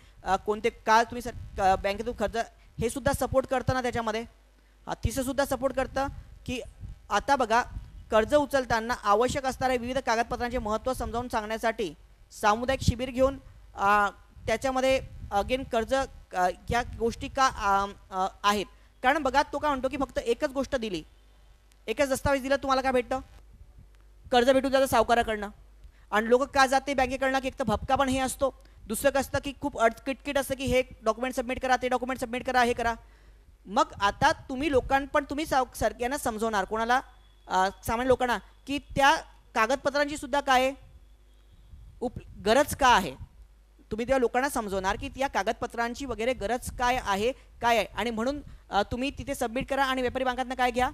कोणते का तुम्ही बँकेतून कर्ज, हे सुद्धा सपोर्ट करतं ना त्याच्यामध्ये. तिसरं सुद्धा सपोर्ट करतं की आता बघा, कर्ज उचलताना आवश्यक असणाऱ्या विविध कागदपत्रांचे महत्त्व समजावून सांगण्यासाठी सामुदायिक शिबिर घेऊन त्याच्यामध्ये अगेन कर्ज या गोष्टी का आहेत. कारण बघा, तो काय म्हणतो की फक्त एकच गोष्ट दिली, एकच दस्तावेज दिला, तुम्हाला काय भेटतं, कर्ज भेटून जातं सावकाराकडनं. आणि लोक का जाते बँकेकडनं की एक तर भपका पण हे असतो, दुसरं कसं असतं की खूप किटकिट असतं की हे डॉक्युमेंट सबमिट करा, ते डॉक्युमेंट सबमिट करा, हे करा. मग आता तुम्ही लोकांपण तुम्ही यांना समजवणार, कोणाला, सामान्य लोकांना, की त्या कागदपत्रांची सुद्धा काय गरज का आहे. तुम्ही त्या लोकांना समजवणार की या कागदपत्रांची वगैरे गरज काय आहे आणि म्हणून तुम्ही तिथे सबमिट करा आणि व्यापारी बँकांना काय घ्या,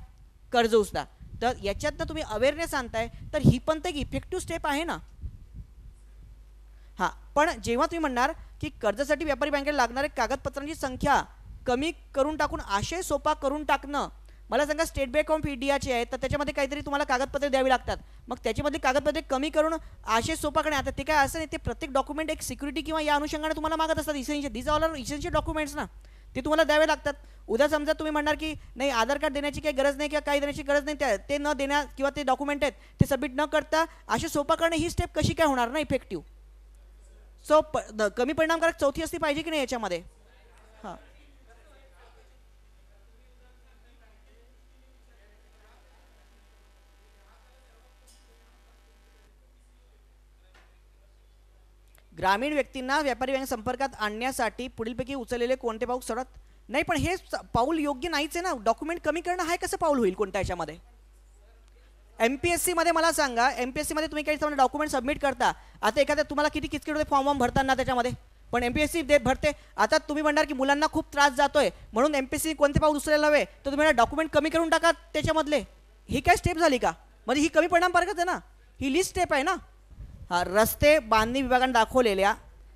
कर्ज उचला. तर याच्यातनं तुम्ही अवेअरनेस आणताय, तर ही पण ते एक इफेक्टिव्ह स्टेप आहे ना. हां, पण जेव्हा तुम्ही म्हणणार की कर्जासाठी व्यापारी बँकेला लागणाऱ्या कागदपत्रांची संख्या कमी करून टाकून आशय सोपा करून टाकणं, मला सांगा स्टेट बँक ऑफ इंडियाचे आहे तर त्याच्यामध्ये काहीतरी तुम्हाला कागदपत्रे द्यावी लागतात. मग त्याच्यामधली कागदपत्रे कमी करून आशय सोपा करणे, आता ते काय असं नाही, ते प्रत्येक डॉक्युमेंट एक सिक्युरिटी किंवा या अनुषंगाने तुम्हाला मागत असतात. इसेन्शियल, दिस ऑल आर इसेन्शियल डॉक्युमेंट्स ना, ते तुम्हाला द्यावे लागतात. उद्या समजा तुम्ही म्हणणार की नाही आधार कार्ड देण्याची काही गरज नाही किंवा काही देण्याची गरज नाही, ते न देण्या किंवा ते डॉक्युमेंट आहेत ते सबमिट न करता आशय सोपा करणे, ही स्टेप कशी काय होणार ना इफेक्टिव्ह. सो कमी परिणामकारक चौथी असली पाहिजे की नाही याच्यामध्ये. हां, ग्रामीण व्यक्तींना व्यापारी बँक संपर्कात आणण्यासाठी पुढीलपैकी उचललेले कोणते पाऊल सर्वात नाही, पण हे पाऊल योग्य नाहीच आहे ना. डॉक्युमेंट कमी करणं हा कसं पाऊल होईल कोणत्या याच्यामध्ये. MPSC मध्ये मला सांगा, MPSC मध्ये तुम्ही काही डॉक्युमेंट सबमिट करता, आता एखाद्या तुम्हाला किती किचकिट होते फॉर्म भरताना त्याच्यामध्ये, पण MPSC भरते. आता तुम्ही म्हणणार की मुलांना खूप त्रास जातोय म्हणून MPSC कोणते पाऊल उचलायला हवे, तर तुम्ही डॉक्युमेंट कमी करून टाका त्याच्यामधले. ही काय स्टेप झाली का, म्हणजे ही कमी परिणामकारकच आहे ना, ही लिस्ट स्टेप आहे ना. रस्ते बांधणी विभागाने दाखवलेल्या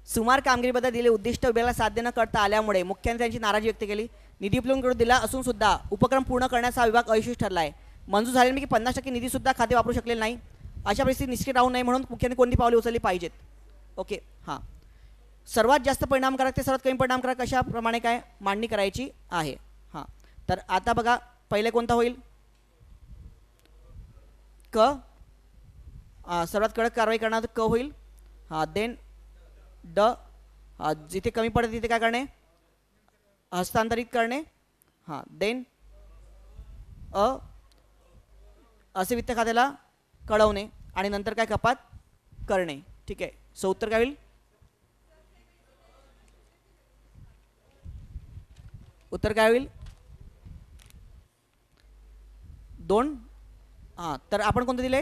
सुमार कामगिरीबद्दल दिले उद्दिष्ट विभागाला साध्य न करता आल्यामुळे मुख्याने त्यांची नाराजी व्यक्त केली. निधी उपलब्ध करून दिला असून सुद्धा उपक्रम पूर्ण करण्याचा विभाग अयशस्वी ठरला आहे. मंजूर झालेली की 50% निधी सुद्धा खाते वापरू शकलेले नाही. अशा परिस्थितीत निष्क्रिय राहू नये म्हणून मुख्याने कोणती पावले उचलली पाहिजेत. ओके, हां, सर्वात जास्त परिणामकारक ते सर्वात कमी परिणामकारक अशाप्रमाणे काय मांडणी करायची आहे. हां, तर आता बघा, पहिले कोणता होईल, क, सर्वात कडक कारवाई करणार क होईल. हां, देन ड, जिथे कमी पडते तिथे काय करणे, हस्तांतरित करणे. हां, देन असे वित्त खात्याला कळवणे आणि नंतर काय कपात करणे. ठीक आहे, सो उत्तर काय होईल, उत्तर काय होईल 2. हां, तर आपण कोणते दिले,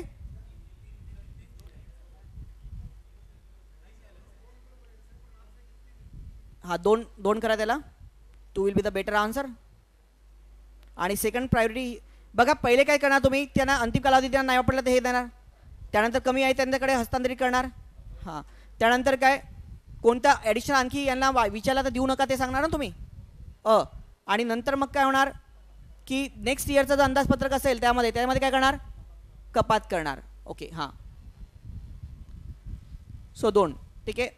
हा दोन दोन करा त्याला. Two will be the better answer. आणि सेकंड प्रायोरिटी बघा, पहिले काय करणार तुम्ही, त्यांना अंतिम कालावधी त्यांना नाही वापरला तर हे देणार. त्यानंतर कमी आहे त्यांच्याकडे हस्तांतरित करणार. हां, त्यानंतर काय, कोणता ॲडिशन आणखी यांना विचारला तर देऊ नका ते सांगणार ना तुम्ही. आणि नंतर मग काय होणार की नेक्स्ट इयरचं जो अंदाजपत्रक असेल त्यामध्ये काय करणार, कपात करणार. ओके हां. सो 2. ठीक आहे.